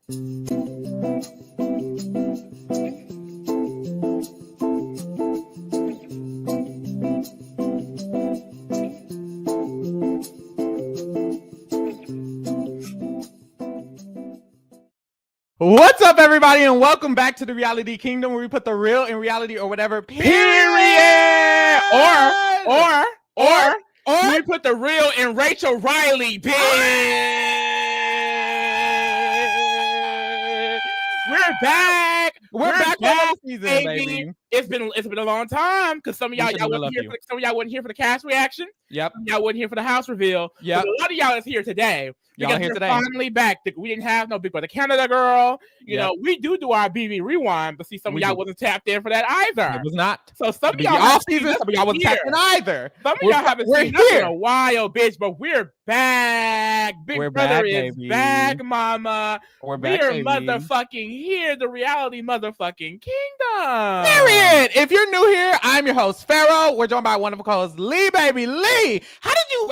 What's up, everybody, and welcome back to the Reality Kingdom, where we put the real in reality or whatever. Period. Or we put the real in Rachel Reilly. We're back. We're back for season, baby. It's been a long time because some of y'all wasn't here. Some of y'all wasn't here for the cast reaction. Yep. Y'all wasn't here for the house reveal. Yep. But a lot of y'all is here today. Y'all here today. Finally back. We didn't have no Big Brother Canada girl. You know, we do our BB rewind, but see, some of y'all wasn't tapped in for that either. It was not. So some of y'all off season. Some of y'all wasn't tapped in either. Some of y'all haven't seen us in a while, bitch. But we're back. Big Brother is back, mama. We're back. We're motherfucking here. The reality motherfucking kingdom. Period. If you're new here, I'm your host Pharaoh. We're joined by a wonderful co-host Lee, baby Lee. How did you?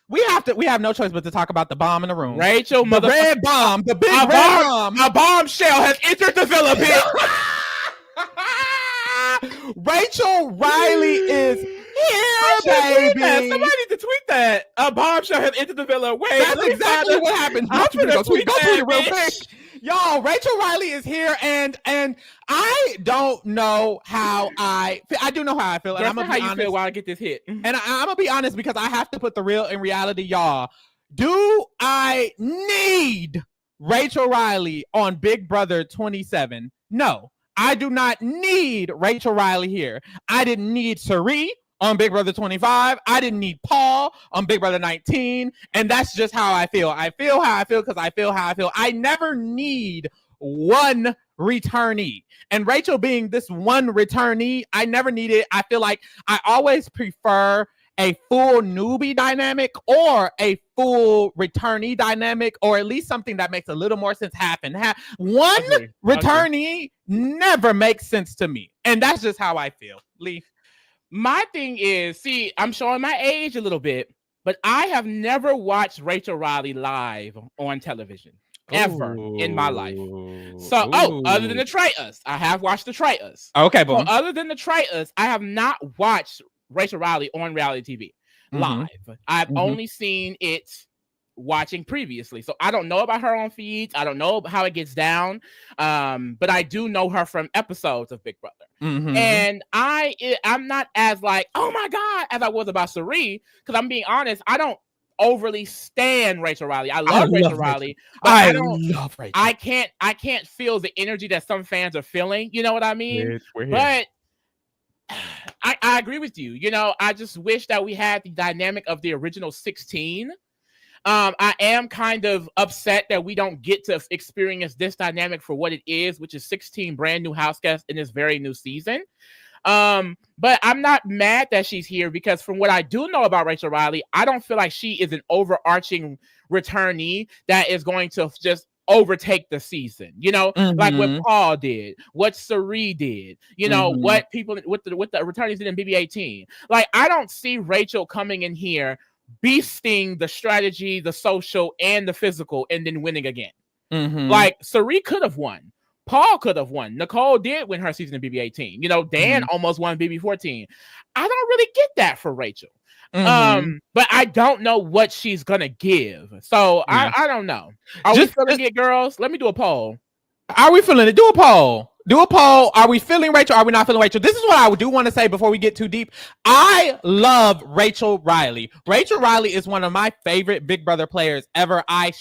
We have no choice but to talk about the bomb in the room. Rachel, the red bomb, the big red bomb. A bombshell has entered the villa, bitch. Rachel Reilly is here, baby. Somebody needs to tweet that. A bombshell has entered the villa. Wait, that's exactly what happened. Go tweet it real quick. Y'all, Rachel Reilly is here, and I don't know how I do know how I feel, and I'm gonna be honest. Feel while I get this hit, and I'm gonna be honest because I have to put the real in reality, y'all. Do I need Rachel Reilly on Big Brother 27? No, I do not need Rachel Reilly here. I didn't need Sari on Big Brother 25. I didn't need Paul on Big Brother 19. And that's just how I feel. I feel how I feel because I feel how I feel. I never need one returnee. And Rachel being this one returnee, I never need it. I feel like I always prefer a full newbie dynamic or a full returnee dynamic, or at least something that makes a little more sense, half and half. One returnee never makes sense to me. And that's just how I feel. Lee? My thing is, see, I'm showing my age a little bit, but I have never watched Rachel Reilly live on television ever in my life. So, other than the Try Us, I have watched the Try Us. Okay, boom. So other than the Try Us, I have not watched Rachel Reilly on reality TV live. I've only seen it watching previously, so I don't know about her on feeds. I don't know how it gets down, but I do know her from episodes of Big Brother. And I'm not as like, oh my god, as I was about Sari, because I'm being honest, I don't overly stan Rachel Reilly. I love Rachel Reilly, but I love Rachel. I can't feel the energy that some fans are feeling. You know what I mean? But I agree with you. You know, I just wish that we had the dynamic of the original 16. I am kind of upset that we don't get to experience this dynamic for what it is, which is 16 brand new Houseguests in this very new season. But I'm not mad that she's here because from what I do know about Rachel Reilly, I don't feel like she is an overarching returnee that is going to just overtake the season, you know, like what Paul did, what Sari did, you know, what people with the returnees did in BB18. Like, I don't see Rachel coming in here beasting the strategy, the social, and the physical, and then winning again. Like, Sari could have won. Paul could have won. Nicole did win her season in BB18. You know, Dan almost won BB14. I don't really get that for Rachel. But I don't know what she's gonna give. So I don't know. Are we feeling it, girls? Let me do a poll. Are we feeling it? Do a poll. Do a poll. Are we feeling Rachel? Are we not feeling Rachel? This is what I do want to say before we get too deep. I love Rachel Reilly. Rachel Reilly is one of my favorite Big Brother players ever. I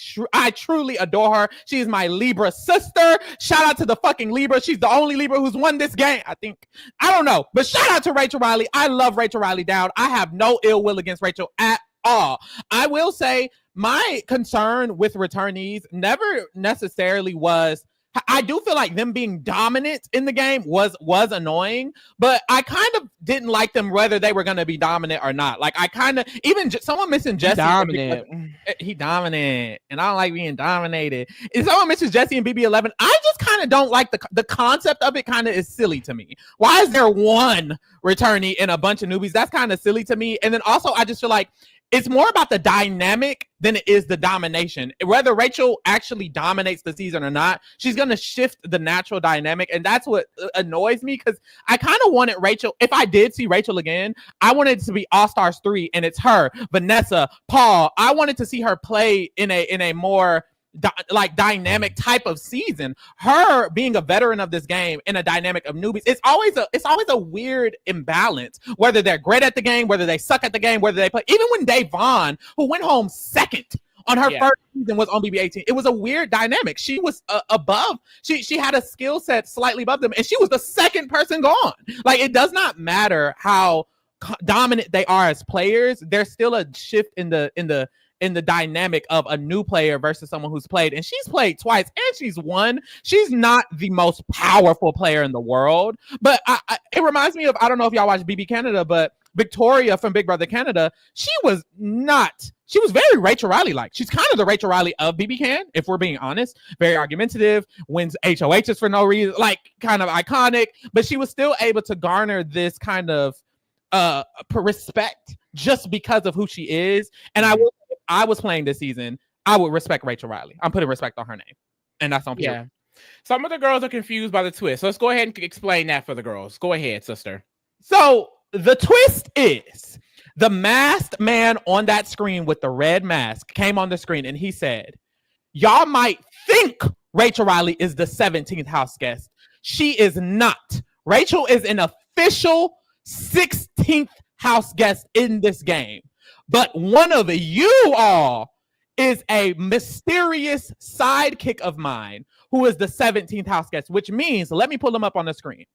truly adore her. She is my Libra sister. Shout out to the fucking Libra. She's the only Libra who's won this game, I think. I don't know. But shout out to Rachel Reilly. I love Rachel Reilly down. I have no ill will against Rachel at all. I will say my concern with returnees never necessarily was, I do feel like them being dominant in the game was annoying, but I kind of didn't like them whether they were going to be dominant or not. Like, I kind of, even someone missing Jesse. He dominant, and I don't like being dominated. If someone misses Jesse in BB11, I just kind of don't like the concept of it. Kind of is silly to me. Why is there one returnee and a bunch of newbies? That's kind of silly to me. And then also, I just feel like it's more about the dynamic than it is the domination. Whether Rachel actually dominates the season or not, she's going to shift the natural dynamic. And that's what annoys me, because I kind of wanted Rachel, if I did see Rachel again, I wanted it to be All-Stars 3 and it's her, Vanessa, Paul. I wanted to see her play in a more dynamic type of season. Her being a veteran of this game in a dynamic of newbies, it's always a weird imbalance, whether they're great at the game, whether they suck at the game, whether they play. Even when Davon, who went home second on her first season, was on BB18, it was a weird dynamic. She was above, she had a skill set slightly above them, and she was the second person gone. Like, it does not matter how dominant they are as players, there's still a shift in the dynamic of a new player versus someone who's played. And she's played twice and she's won. She's not the most powerful player in the world, but it reminds me of, I don't know if y'all watch BB Canada, but Victoria from Big Brother Canada, she was very Rachel Reilly like. She's kind of the Rachel Reilly of BB Can, if we're being honest. Very argumentative, wins HOHs for no reason, like kind of iconic, but she was still able to garner this kind of respect just because of who she is. And if I was playing this season, I would respect Rachel Reilly. I'm putting respect on her name, and that's on people. Yeah. Some of the girls are confused by the twist. So let's go ahead and explain that for the girls. Go ahead, sister. So the twist is the masked man on that screen with the red mask came on the screen and he said, y'all might think Rachel Reilly is the 17th house guest. She is not. Rachel is an official 16th house guest in this game. But one of you all is a mysterious sidekick of mine who is the 17th house guest, which means, let me pull them up on the screen.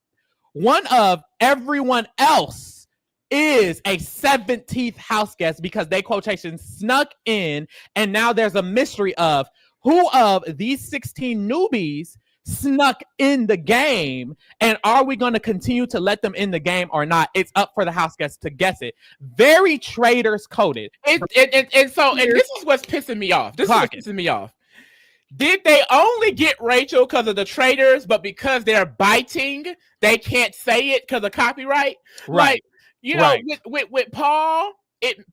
One of everyone else is a 17th house guest because they quotation snuck in, and now there's a mystery of who of these 16 newbies snuck in the game, and are we going to continue to let them in the game or not? It's up for the house guests to guess it. Very traders coded. And this is what's pissing me off. Did they only get Rachel because of the traders, but because they're biting, they can't say it because of copyright? Right. With Paul,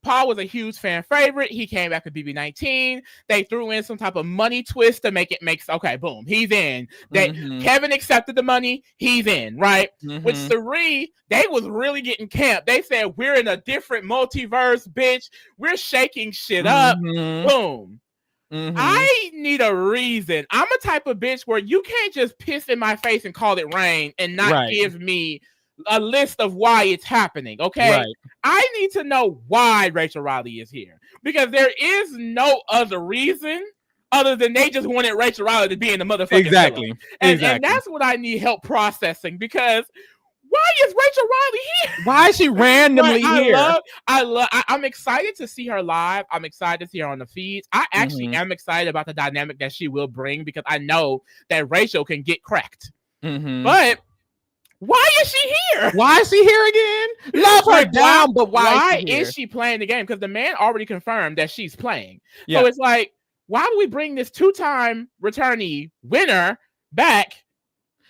Paul was a huge fan favorite. He came back with BB19. They threw in some type of money twist to make it okay, boom, he's in. Kevin accepted the money, he's in, right? With Sari, they was really getting camped. They said, we're in a different multiverse, bitch. We're shaking shit up. Boom. I need a reason. I'm a type of bitch where you can't just piss in my face and call it rain and not give me a list of why it's happening, okay? I need to know why Rachel Reilly is here, because there is no other reason other than they just wanted Rachel Reilly to be in the motherfucking exactly. And that's what I need help processing, because why is Rachel Reilly here? Why is she randomly here? I'm excited to see her live. I'm excited to see her on the feeds. I actually am excited about the dynamic that she will bring, because I know that Rachel can get cracked. But why is she here? Why is she here again? Love her down, but why is she playing the game? Because the man already confirmed that she's playing. So it's like, why would we bring this two-time returnee winner back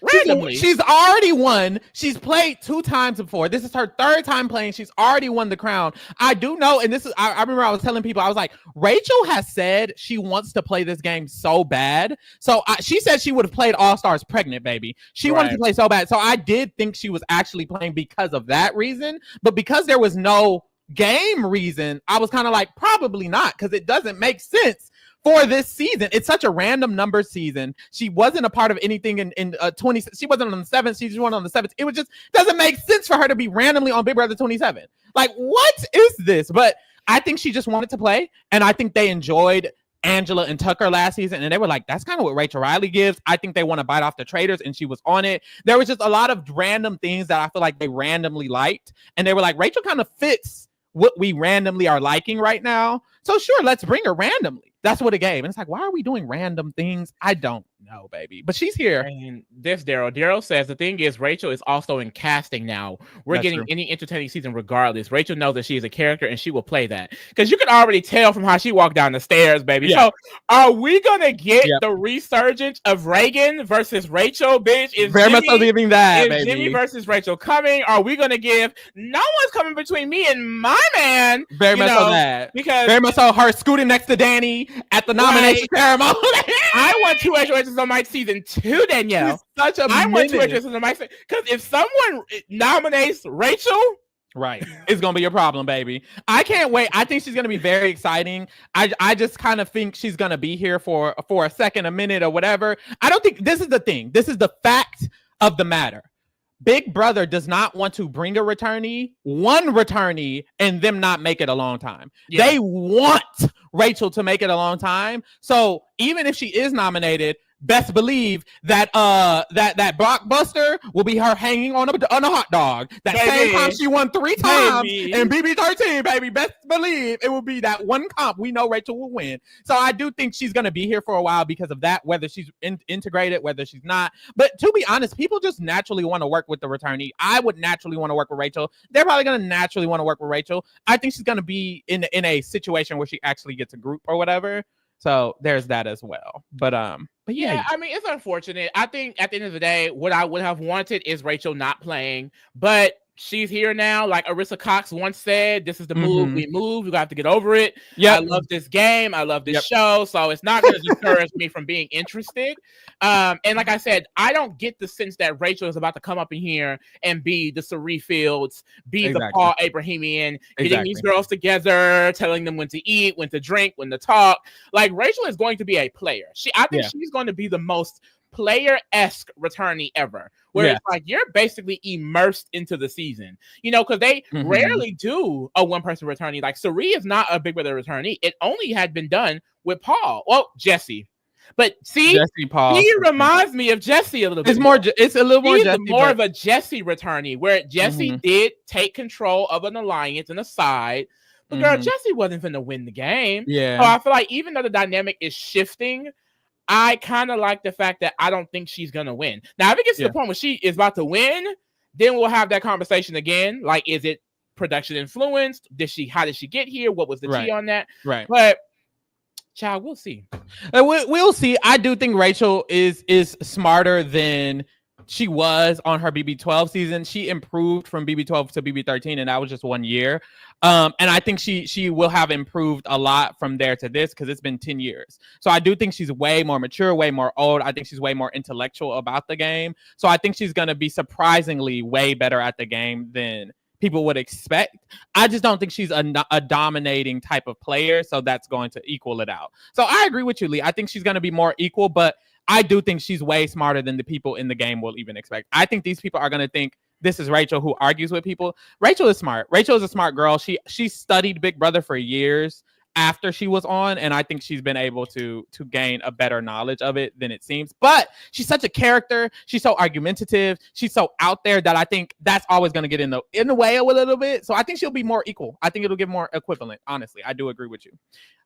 randomly? She's already won. She's played 2 times before. This is her 3rd time playing. She's already won the crown. I do know, and this is, I remember I was telling people, I was like, Rachel has said she wants to play this game so bad. So she said she would have played All-Stars pregnant, baby. She wanted to play so bad. So I did think she was actually playing because of that reason. But because there was no game reason, I was kind of like, probably not, because it doesn't make sense for this season. It's such a random number season. She wasn't a part of anything in 20. She wasn't on the 7th. She just went on the 7th. It was just doesn't make sense for her to be randomly on Big Brother 27. Like, what is this? But I think she just wanted to play, and I think they enjoyed Angela and Tucker last season, and they were like, that's kind of what Rachel Reilly gives. I think they want to bite off the traders, and she was on it. There was just a lot of random things that I feel like they randomly liked, and they were like, Rachel kind of fits what we randomly are liking right now. So sure, let's bring her randomly. That's what it gave. And it's like, why are we doing random things? I don't know, baby. But she's here. And this Daryl says the thing is Rachel is also in casting now. We're That's getting true. any entertaining season regardless. Rachel knows that she is a character and she will play that. Because you can already tell from how she walked down the stairs, baby. Yeah. So are we gonna get Yep. the resurgence of Reagan versus Rachel, bitch? Is Very much so Jimmy, giving that, is baby. Jimmy versus Rachel coming? Are we gonna give no one's coming between me and my man? Very much so that. Because Very much so her scooting next to Danny at the nomination ceremony. I want 2 extra races on my season 2, Danielle. Such a I want 2 minute. extra races on my season. Because if someone nominates Rachel, right, it's gonna be a problem, baby. I can't wait. I think she's gonna be very exciting. I just kind of think she's gonna be here for a second, a minute, or whatever. I don't think this is the thing. This is the fact of the matter. Big Brother does not want to bring a one returnee, and them not make it a long time. Yeah. They want Rachel to make it a long time. So even if she is nominated, best believe that that blockbuster will be her hanging on a hot dog. That same time she won 3 times in BB13, baby. Best believe it will be that one comp we know Rachel will win. So I do think she's going to be here for a while because of that, whether she's integrated, whether she's not. But to be honest, people just naturally want to work with the returnee. I would naturally want to work with Rachel. They're probably going to naturally want to work with Rachel. I think she's going to be in a situation where she actually gets a group or whatever. So there's that as well. But yeah, I mean, it's unfortunate. I think at the end of the day, what I would have wanted is Rachel not playing, but she's here now. Like Arissa Cox once said, this is the move. We move. We got to get over it. Yeah, I love this game. I love this show. So it's not going to discourage me from being interested. And like I said, I don't get the sense that Rachel is about to come up in here and be the Cerie Fields, be the Paul Abrahamian, getting these girls together, telling them when to eat, when to drink, when to talk. Like Rachel is going to be a player. I think she's going to be the most player-esque returnee ever, where it's like you're basically immersed into the season, because they rarely do a one-person returnee. Like Cerie is not a Big Brother returnee. It only had been done with Paul. Well, Jesse. But see, Paul, he reminds me of Jesse a little bit. It's a little more. He's more of a Jesse returnee, where Jesse did take control of an alliance and a side. But girl, Jesse wasn't finna win the game. Yeah. So I feel like even though the dynamic is shifting, I kind of like the fact that I don't think she's going to win. Now, if it gets to the point where she is about to win, then we'll have that conversation again. Like, is it production influenced? How did she get here? What was the G on that? Right. But, child, we'll see. We'll see. I do think Rachel is smarter than she was on her BB12 season. She improved from BB12 to BB13, and that was just 1 year. And I think she will have improved a lot from there to this because it's been 10 years. So I do think she's way more mature, way more old. I think she's way more intellectual about the game. So I think she's going to be surprisingly way better at the game than people would expect. I just don't think she's a dominating type of player. So that's going to equal it out. So I agree with you, Lee. I think she's going to be more equal, but I do think she's way smarter than the people in the game will even expect. I think these people are going to think this is Rachel who argues with people. Rachel is smart. Rachel is a smart girl. She studied Big Brother for years after she was on, and I think she's been able to gain a better knowledge of it than it seems. But she's such a character. She's so argumentative. She's so out there that I think that's always going to get in the way a little bit. So I think she'll be more equal. I think it'll get more equivalent. Honestly, I do agree with you.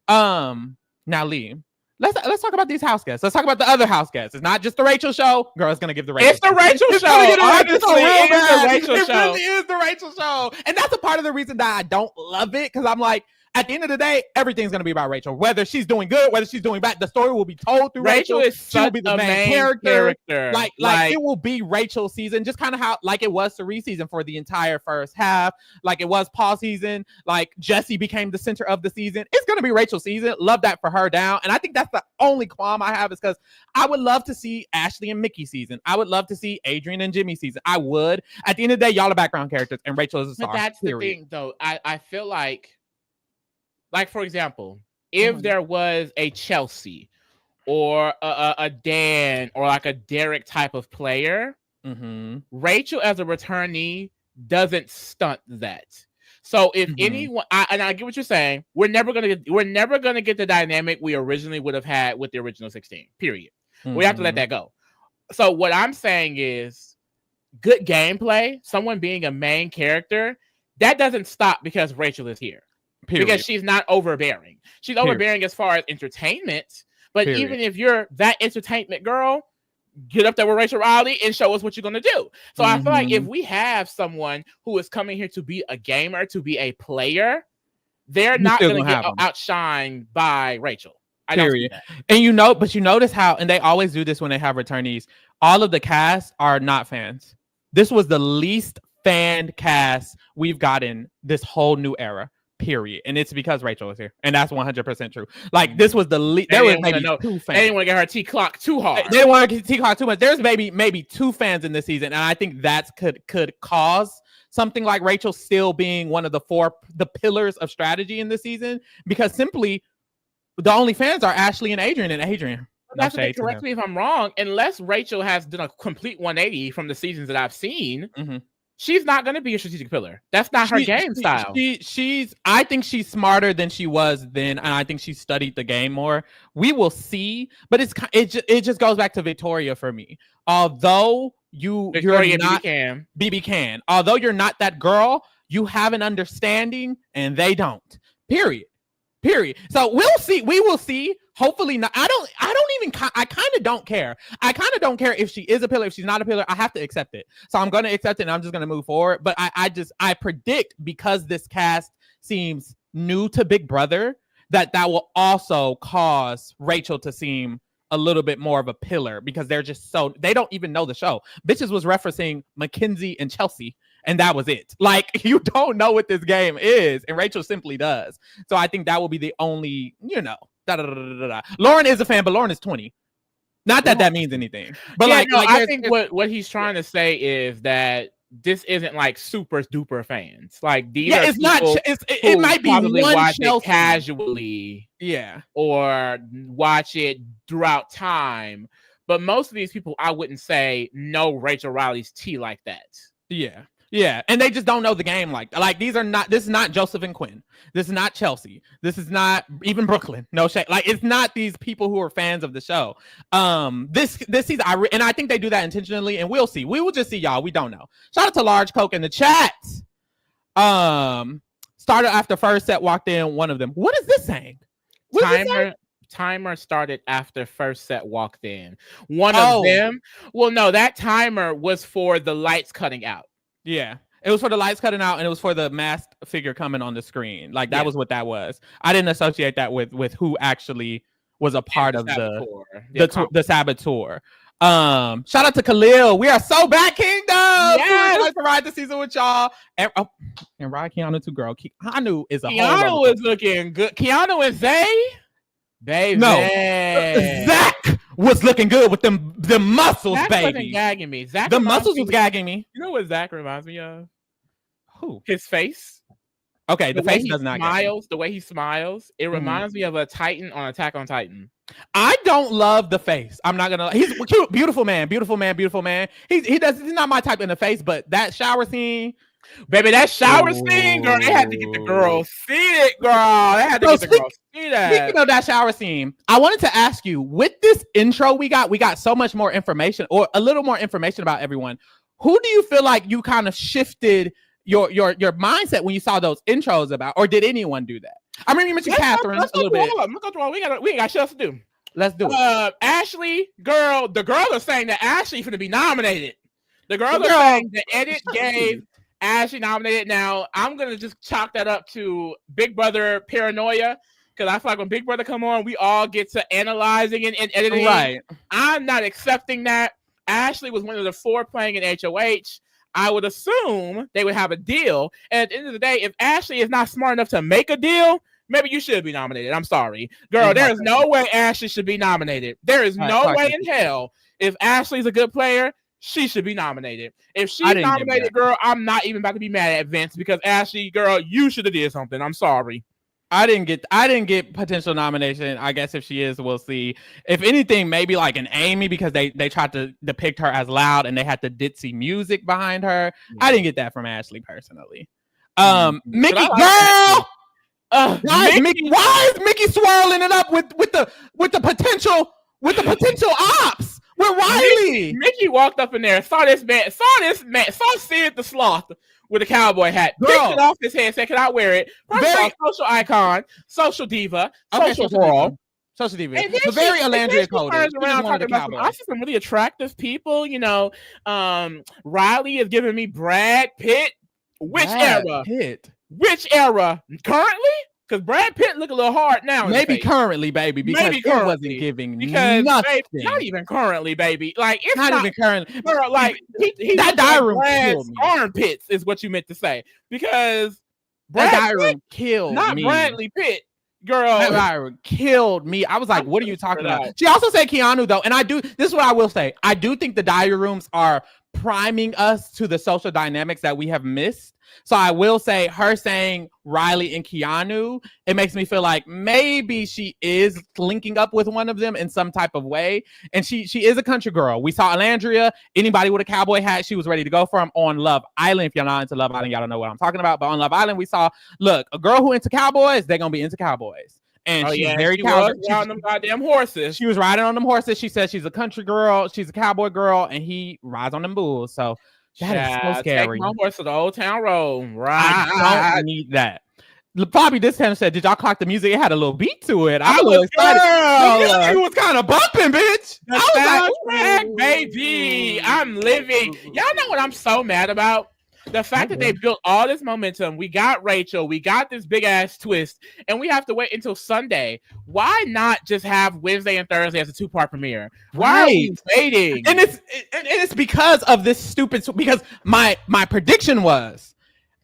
Now, Lee. Let's talk about these house guests. Let's talk about the other house guests. It's not just the Rachel show. Girl, it's gonna give the Rachel. It's the Rachel show. It really is the Rachel show, and that's a part of the reason that I don't love it because I'm like, at the end of the day, everything's going to be about Rachel. Whether she's doing good, whether she's doing bad, the story will be told through Rachel. She'll be the main character. Like it will be Rachel's season, just kind of how like it was Cerie season for the entire first half. Like it was Paul season. Like Jesse became the center of the season. It's going to be Rachel's season. Love that for her down. And I think that's the only qualm I have is because I would love to see Ashley and Mickey season. I would love to see Adrian and Jimmy season. I would. At the end of the day, y'all are background characters and Rachel is a star. But that's the thing, though. I feel like, for example, if there was a Chelsea or a Dan or like a Derek type of player, Rachel as a returnee doesn't stunt that. So if anyone, and I get what you're saying, we're never gonna get the dynamic we originally would have had with the original 16. Period. We have to let that go. So what I'm saying is, good gameplay, someone being a main character, that doesn't stop because Rachel is here. Period. Because she's not overbearing. She's overbearing as far as entertainment, But even if you're that entertainment girl, get up there with Rachel Reilly and show us what you're going to do. So I feel like if we have someone who is coming here to be a gamer, to be a player, they're not going to get outshined by Rachel. I don't see that. And but you notice how, and they always do this when they have returnees, all of the cast are not fans. This was the least fan cast we've gotten this whole new era. Period. And it's because Rachel is here. And that's 100% true. Like, this was the least. There was maybe 2 fans. They didn't want to get her T-clock too hard. They didn't want to get T-clock too much. There's maybe 2 fans in this season. And I think that could cause something like Rachel still being one of the pillars of strategy in this season. Because simply, the only fans are Ashley and Adrian. That's what, correct me if I'm wrong. Unless Rachel has done a complete 180 from the seasons that I've seen, she's not going to be a strategic pillar. That's not her game style. I think she's smarter than she was then, and I think she studied the game more. We will see, but it just goes back to Victoria for me. Although you're not BB can, although you're not that girl, you have an understanding, and they don't. Period. So we'll see. We will see. Hopefully not. I kind of don't care. I kind of don't care if she is a pillar, if she's not a pillar. I have to accept it. So I'm going to accept it, and I'm just going to move forward. But I predict, because this cast seems new to Big Brother, that will also cause Rachel to seem a little bit more of a pillar, because they're just they don't even know the show. Bitches was referencing Mackenzie and Chelsea, and that was it. Like, you don't know what this game is, and Rachel simply does. So I think that will be the only, Lauren is a fan, but Lauren is 20. Not that means anything. But I think what he's trying to say is that this isn't like super duper fans. Like, these are it's not. It might be probably one watch Chelsea. It casually, or watch it throughout time. But most of these people, I wouldn't say know Rachel Reilly's tea like that. Yeah, and they just don't know the game like these are not. This is not Joseph and Quinn. This is not Chelsea. This is not even Brooklyn. No shade. Like, it's not these people who are fans of the show. This season, and I think they do that intentionally. And we'll see. We will just see, y'all. We don't know. Shout out to Large Coke in the chat. Started after first set, walked in. One of them. What is this saying? Timer started after first set, walked in. One of them. Well, no, that timer was for the lights cutting out. Yeah, it was for the lights cutting out, and it was for the masked figure coming on the screen. Like, that was what that was. I didn't associate that with who actually was a part of the saboteur. Shout out to Khalil. We are so back, Kingdom. Yes. Like to ride the season with y'all. And ride Keanu too, girl. Keanu is a Keanu is looking good. Keanu and Zay, baby. No, Zach was looking good with them muscles, Zach baby. Wasn't gagging me. Zach the muscles was gagging me. You know what Zach reminds me of? Who? His face. Okay, the face does not smiles. The way he smiles, it reminds me of a Titan on Attack on Titan. I don't love the face. I'm not gonna. He's cute, beautiful man. He's not my type in the face, but that shower scene. Baby, that shower scene, girl, they had to get the girl seated, girl. They had to get the girl seated. Speaking of that shower scene, I wanted to ask you, with this intro we got so much more information, or a little more information about everyone. Who do you feel like you kind of shifted your mindset when you saw those intros about, or did anyone do that? I mean, you mentioned Catherine a little bit. Let's go through all. We ain't got shit else to do. Let's do it. Ashley, girl, the girl is saying that Ashley finna be nominated. The girl is saying the edit gave Ashley nominated. Now, I'm going to just chalk that up to Big Brother paranoia, because I feel like when Big Brother come on, we all get to analyzing and editing. Right. I'm not accepting that. Ashley was one of the 4 playing in HOH. I would assume they would have a deal. And at the end of the day, if Ashley is not smart enough to make a deal, maybe you should be nominated. I'm sorry. Girl, there is no way Ashley should be nominated. There is no way in hell. If Ashley's a good player, she should be nominated. If she's nominated, girl, I'm not even about to be mad at Vince, because Ashley, girl, you should have did something. I'm sorry. I didn't get potential nomination. I guess if she is, we'll see. If anything, maybe like an Amy, because they tried to depict her as loud and they had the ditzy music behind her. Yeah. I didn't get that from Ashley personally. Mickey, girl, why is Mickey swirling it up with the potential ops with Reilly? Mickey walked up in there, saw Sid the Sloth with a cowboy hat, picked it off his head, said, "Can I wear it?" Social icon, social diva, social girl. social diva. And then But very Alandria coded. I see some really attractive people. You know, Reilly is giving me Brad Pitt. Which era? Currently? Because Brad Pitt look a little hard now. Maybe currently, baby, because it wasn't giving nothing. Baby, not even currently, baby. Like it's not even currently. Girl, like he that diary room killed me. Armpits is what you meant to say, because that diary room killed not me. Bradley Pitt. Girl, that diary room killed me. I was like, what are you talking about? She also said Keanu though, and this is what I will say. I do think the diary rooms are priming us to the social dynamics that we have missed. So I will say, her saying Reilly and Keanu, it makes me feel like maybe she is linking up with one of them in some type of way. And she is a country girl. We saw Alandria, anybody with a cowboy hat, she was ready to go for him on Love Island. If you're not into Love Island, y'all don't know what I'm talking about. But on Love Island, we saw, look, a girl who into cowboys, they're going to be into cowboys. And she's very cowboy. She was riding them goddamn horses. She was riding on them horses. She said she's a country girl. She's a cowboy girl. And he rides on them bulls. So that is so scary. Take my horse to the Old Town Road. Right. I don't need that. Bobby this time said, did y'all clock the music? It had a little beat to it. I was excited. The music was kind of bumping, bitch. I was like, baby, I'm living. Y'all know what I'm so mad about? The fact that they built all this momentum. We got Rachel. We got this big ass twist. And we have to wait until Sunday. Why not just have Wednesday and Thursday as a 2-part premiere? Why are we waiting? And it's because of this stupid... Because my prediction was,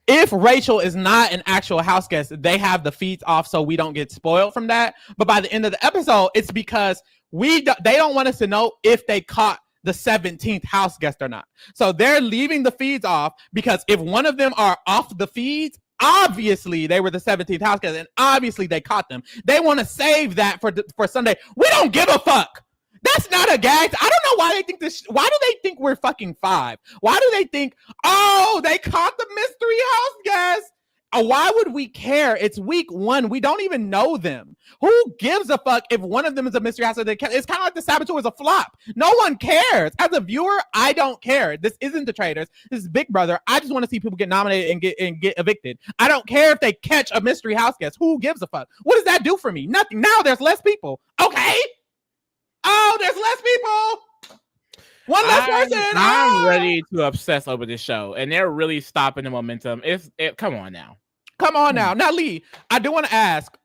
if Rachel is not an actual house guest, they have the feeds off so we don't get spoiled from that. But by the end of the episode, it's because they don't want us to know if they caught the 17th house guest or not. So they're leaving the feeds off because if one of them are off the feeds, obviously they were the 17th house guest and obviously they caught them. They want to save that for Sunday. We don't give a fuck. That's not a gag. I don't know why they think this. Why do they think we're fucking 5? Why do they think, oh, they caught the mystery house guest? Why would we care? It's week 1. We don't even know them. Who gives a fuck if one of them is a mystery house? It's kind of like the Saboteur is a flop. No one cares. As a viewer, I don't care. This isn't the Traitors. This is Big Brother. I just want to see people get nominated and get evicted. I don't care if they catch a mystery house guest. Who gives a fuck? What does that do for me? Nothing. Now there's less people. Okay. Oh, there's less people. One less person. I'm ready to obsess over this show, and they're really stopping the momentum. Come on now. Come on now. Now, Lee, I do want to ask,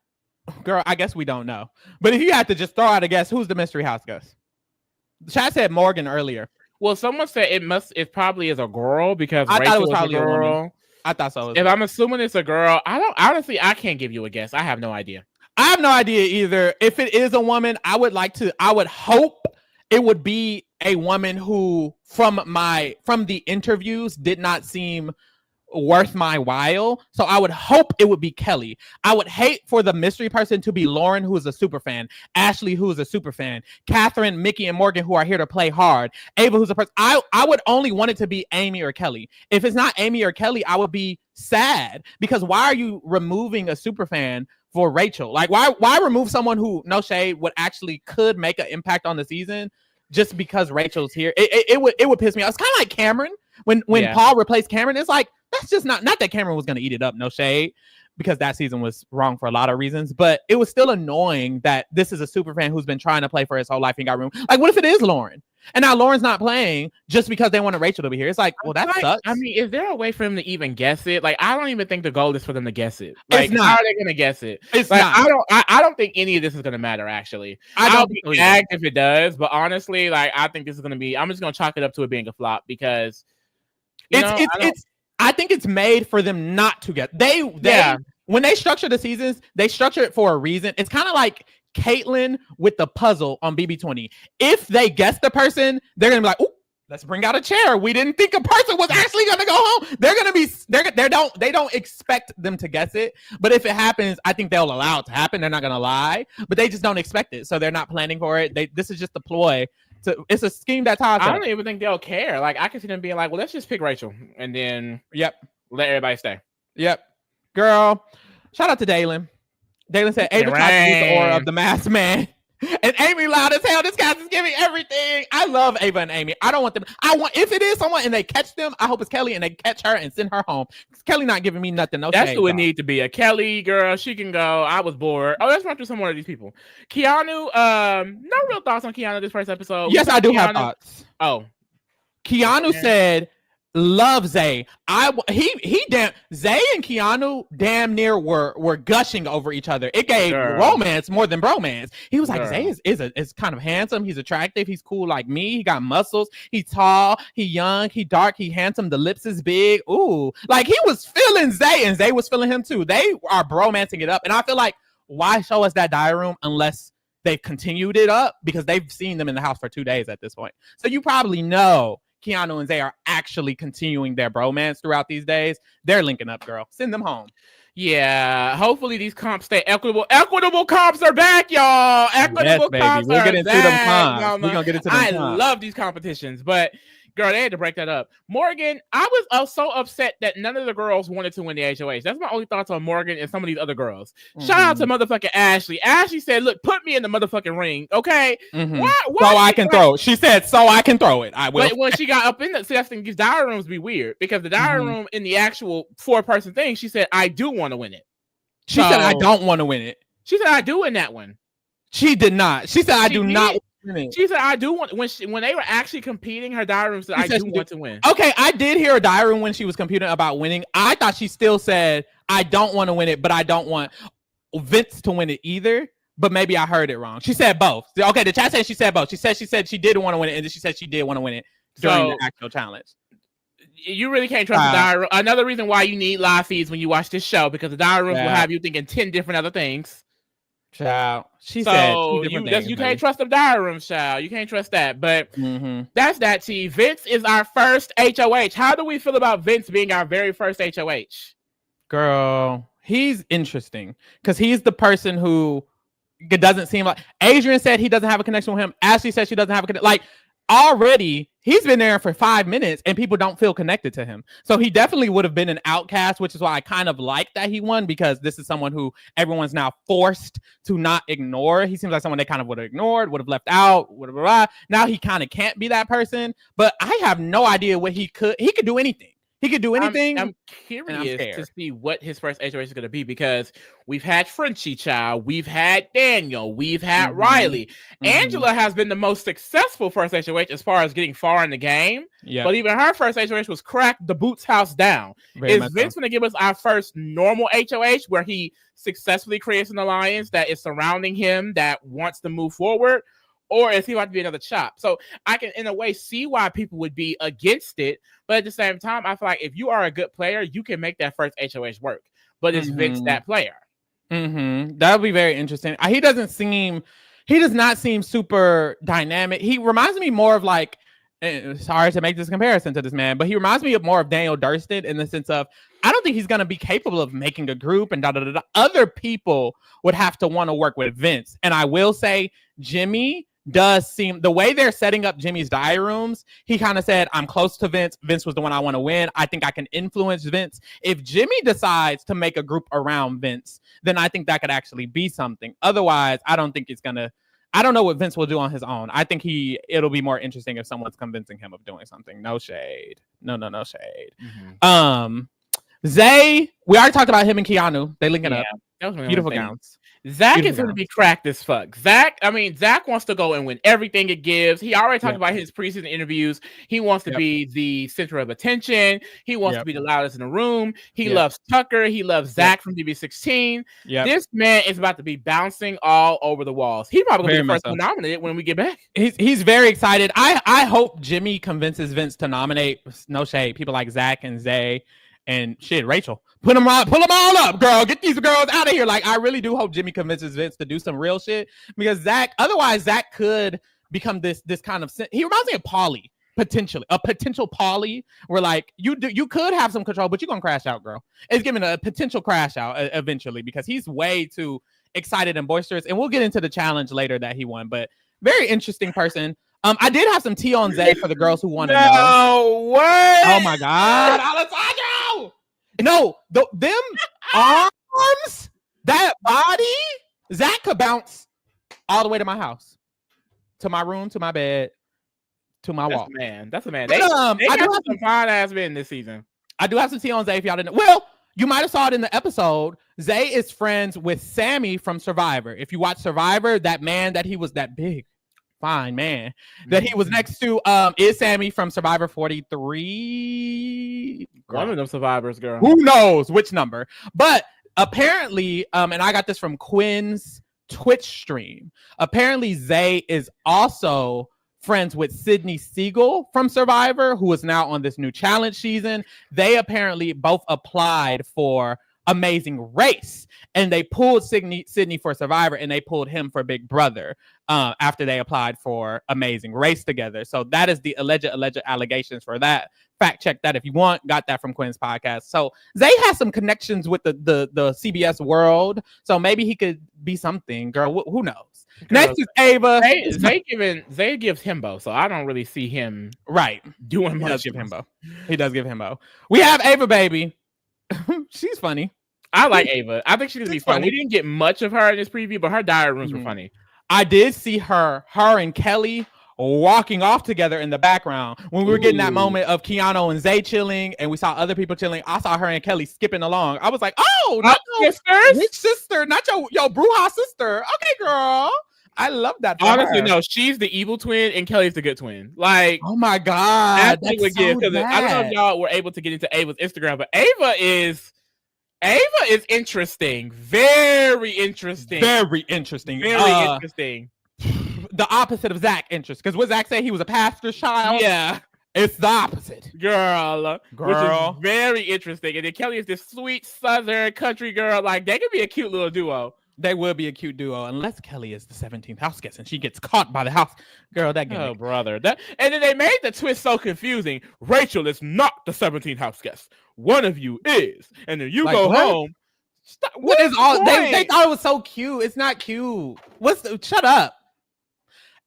girl, I guess we don't know. But if you had to just throw out a guess, who's the mystery house guest? Chad said Morgan earlier. Well, someone said it probably is a girl because I Rachel thought it was probably a girl. I thought so. If I'm assuming it's a girl, I can't give you a guess. I have no idea. I have no idea either. If it is a woman, I would hope it would be a woman who from the interviews did not seem worth my while. So I would hope it would be Kelly. I would hate for the mystery person to be Lauren, who is a super fan, Ashley, who is a super fan, Catherine, Mickey, and Morgan, who are here to play hard, Ava, who's a person. I would only want it to be Amy or Kelly. If it's not Amy or Kelly, I would be sad, because why are you removing a super fan for Rachel? Like, why remove someone who, no shade, would actually could make an impact on the season just because Rachel's here? It would piss me off. It's kind of like Cameron when Paul replaced Cameron. It's like, that's just not that Cameron was going to eat it up, no shade, because that season was wrong for a lot of reasons, but it was still annoying that this is a super fan who's been trying to play for his whole life and got room. Like, what if it is Lauren? And now Lauren's not playing just because they wanted Rachel to be here. It's like, well, that sucks. I mean, is there a way for them to even guess it? Like, I don't even think the goal is for them to guess it. Like, it's not. How are they going to guess it? It's like, not. I don't think any of this is going to matter, actually. I'll be gagged if it does, but honestly, like, I think this is going to be, I'm just going to chalk it up to it being a flop, because I think it's made for them not to get. When they structure the seasons, they structure it for a reason. It's kind of like Caitlyn with the puzzle on BB20. If they guess the person, they're gonna be like, "Oh, let's bring out a chair. We didn't think a person was actually gonna go home." They're gonna be. They don't expect them to guess it. But if it happens, I think they'll allow it to happen. They're not gonna lie, but they just don't expect it, so they're not planning for it. This is just a ploy. It's a scheme that's how I don't even think they'll care. Like, I can see them being like, well, let's just pick Rachel and then let everybody stay. Yep. Girl, shout out to Dalen. Dalen said Ava tried to use the aura of the masked man. And Amy loud as hell. This cast is giving everything. I I love Ava and Amy. I don't want them. If it is someone and they catch them, I hope it's Kelly and they catch her and send her home. Kelly not giving me nothing. No, that's shade, who it dog. need to be. A Kelly girl. She can go. I was bored. Oh, let's run through some more of these people. Keanu. No real thoughts on Keanu this first episode. Yes, I do have thoughts. Oh, Keanu said, "Love Zay." Zay and Keanu damn near were gushing over each other. It gave romance more than bromance. He was like, Zay is kind of handsome. He's attractive. He's cool like me. He got muscles. He's tall. He young. He dark. He handsome. The lips is big. Ooh, like he was feeling Zay, and Zay was feeling him too. They are bromancing it up, and I feel like why show us that diary room unless they've continued it up, because they've seen them in the house for 2 days at this point. So you probably know Keanu and Zay are actually continuing their bromance throughout these days. They're linking up, girl. Send them home. Yeah, hopefully these comps stay equitable. Equitable comps are back, y'all. Equitable comps we'll are get into back. them comps. We're gonna get into them I comps. love these competitions, but girl, they had to break that up. Morgan, I was so upset that none of the girls wanted to win the HOH. That's my only thoughts on Morgan and some of these other girls. Shout out to motherfucking Ashley. Ashley said, "Look, put me in the motherfucking ring, okay? Why so I can throw it." She said, "So I can throw it." I will. But when she got up in the, see, that's the thing, these diary rooms be weird because the diary room in the actual 4-person thing, she said, "I do want to win it." She said, "I don't want to win it." She said, "I do in that one." She did not. She said, "I do not." She said, "I do want." When they were actually competing, her diary room said, "I do want to win." Okay, I did hear a diary room when she was computing about winning. I thought she still said, "I don't want to win it, but I don't want Vince to win it either." But maybe I heard it wrong. She said both. Okay, the chat said she said both. She said she didn't want to win it, and then she said she did want to win it during the actual challenge. You really can't trust the diary room. Another reason why you need live feeds when you watch this show, because the diary rooms will have you thinking 10 different other things. Child. She said you can't trust the diary room, child. You can't trust that. But that's that, T. Vince is our first HOH. How do we feel about Vince being our very first HOH? Girl, he's interesting because he's the person who it doesn't seem like. Adrian said he doesn't have a connection with him. Ashley said she doesn't have a connection. Like, already he's been there for 5 minutes and people don't feel connected to him. So he definitely would have been an outcast, which is why I kind of like that he won, because this is someone who everyone's now forced to not ignore. He seems like someone they kind of would have ignored, would have left out, now he kind of can't be that person. But I have no idea what he could do anything. He could do anything. I'm curious to see what his first HOH is going to be, because we've had Frenchie Child, we've had Daniel, we've had Reilly. Angela has been the most successful first HOH as far as getting far in the game. But even her first HOH was crack the Boots house down. Is Vince going to give us our first normal HOH where he successfully creates an alliance that is surrounding him that wants to move forward? Or is he about to be another chop? So I can, in a way, see why people would be against it. But at the same time, I feel like if you are a good player, you can make that first HOH work. But is Vince that player? That would be very interesting. He does not seem super dynamic. He reminds me more of like, sorry to make this comparison to this man, but he reminds me of more of Daniel Durston in the sense of, I don't think he's going to be capable of making a group and Other people would have to want to work with Vince. And I will say Jimmy does seem, the way they're setting up Jimmy's diary rooms, he kind of said, I'm close to Vince. Vince was the one I want to win. I think I can influence Vince. If Jimmy decides to make a group around Vince, then I think that could actually be something. Otherwise, I don't think it's going to, I don't know what Vince will do on his own. I think it'll be more interesting if someone's convincing him of doing something. No shade. No shade. Zay, we already talked about him and Keanu. They linking up. Beautiful gowns. Zach is going to be cracked as fuck. Zach wants to go and win everything it gives. He already talked about his preseason interviews. He wants to be the center of attention. He wants to be the loudest in the room. He loves Tucker. He loves Zach from DB16. This man is about to be bouncing all over the walls. He probably going to be the first one nominated when we get back. He's very excited. I hope Jimmy convinces Vince to nominate, no shade, people like Zach and Zay and Rachel. Pull them all up, girl. Get these girls out of here. Like, I really do hope Jimmy convinces Vince to do some real shit, because otherwise Zach could become this kind of, he reminds me of Pauly, potentially a potential Pauly, where like you could have some control, but you're gonna crash out, girl. It's giving a potential crash out eventually, because he's way too excited and boisterous. And we'll get into the challenge later that he won, but very interesting person. I did have some tea on Zay for the girls who want to know. No way! Oh my God, Alessandro! No, them arms, that body, Zach could bounce all the way to my house, to my room, to my bed. to my wall. That's a man. But, They I got some fine ass men this season. I do have some tea on Zay if y'all didn't know. Well, you might have saw it in the episode. Zay is friends with Sammy from Survivor. If you watch Survivor, that man that he was, that big, fine man that he was next to, is Sammy from Survivor 43. One of them survivors, girl. Who knows which number? But apparently, and I got this from Quinn's Twitch stream. Apparently, Zay is also friends with Sydney Siegel from Survivor, who is now on this new challenge season. They apparently both applied for Amazing Race, and they pulled Sydney for Survivor, and they pulled him for Big Brother after they applied for Amazing Race together. So that is the alleged allegations for that. Fact check that if you want. Got that from Quinn's podcast. So Zay has some connections with the CBS world, so maybe he could be something. Girl, who knows? Next is Ava. Zay gives himbo, so I don't really see him doing much. He does give himbo. We have Ava baby. She's funny. I like Ava. I think she's gonna be fun. We didn't get much of her in this preview, but her diary rooms were funny. I did see her and Kelly walking off together in the background when we were getting that moment of Keanu and Zay chilling, and we saw other people chilling. I saw her and Kelly skipping along. I was like, "Oh, not your sister, not your Bruja sister." Okay, girl. I love that. Honestly, no, she's the evil twin and Kelly's the good twin. Like, oh my god, that's so I don't know if y'all were able to get into Ava's Instagram, but Ava is interesting. Very interesting. The opposite of Zach interest, because what Zach said, he was a pastor's child. Yeah, it's the opposite, girl, which is very interesting. And then Kelly is this sweet Southern country girl. Like, they could be a cute little duo. They would be a cute duo, unless Kelly is the 17th house guest and she gets caught by the house. Girl, that gimmick. Oh, brother. And then they made the twist so confusing. Rachel is not the 17th house guest. One of you is. And then you go home. What is all? They thought it was so cute. It's not cute. Shut up.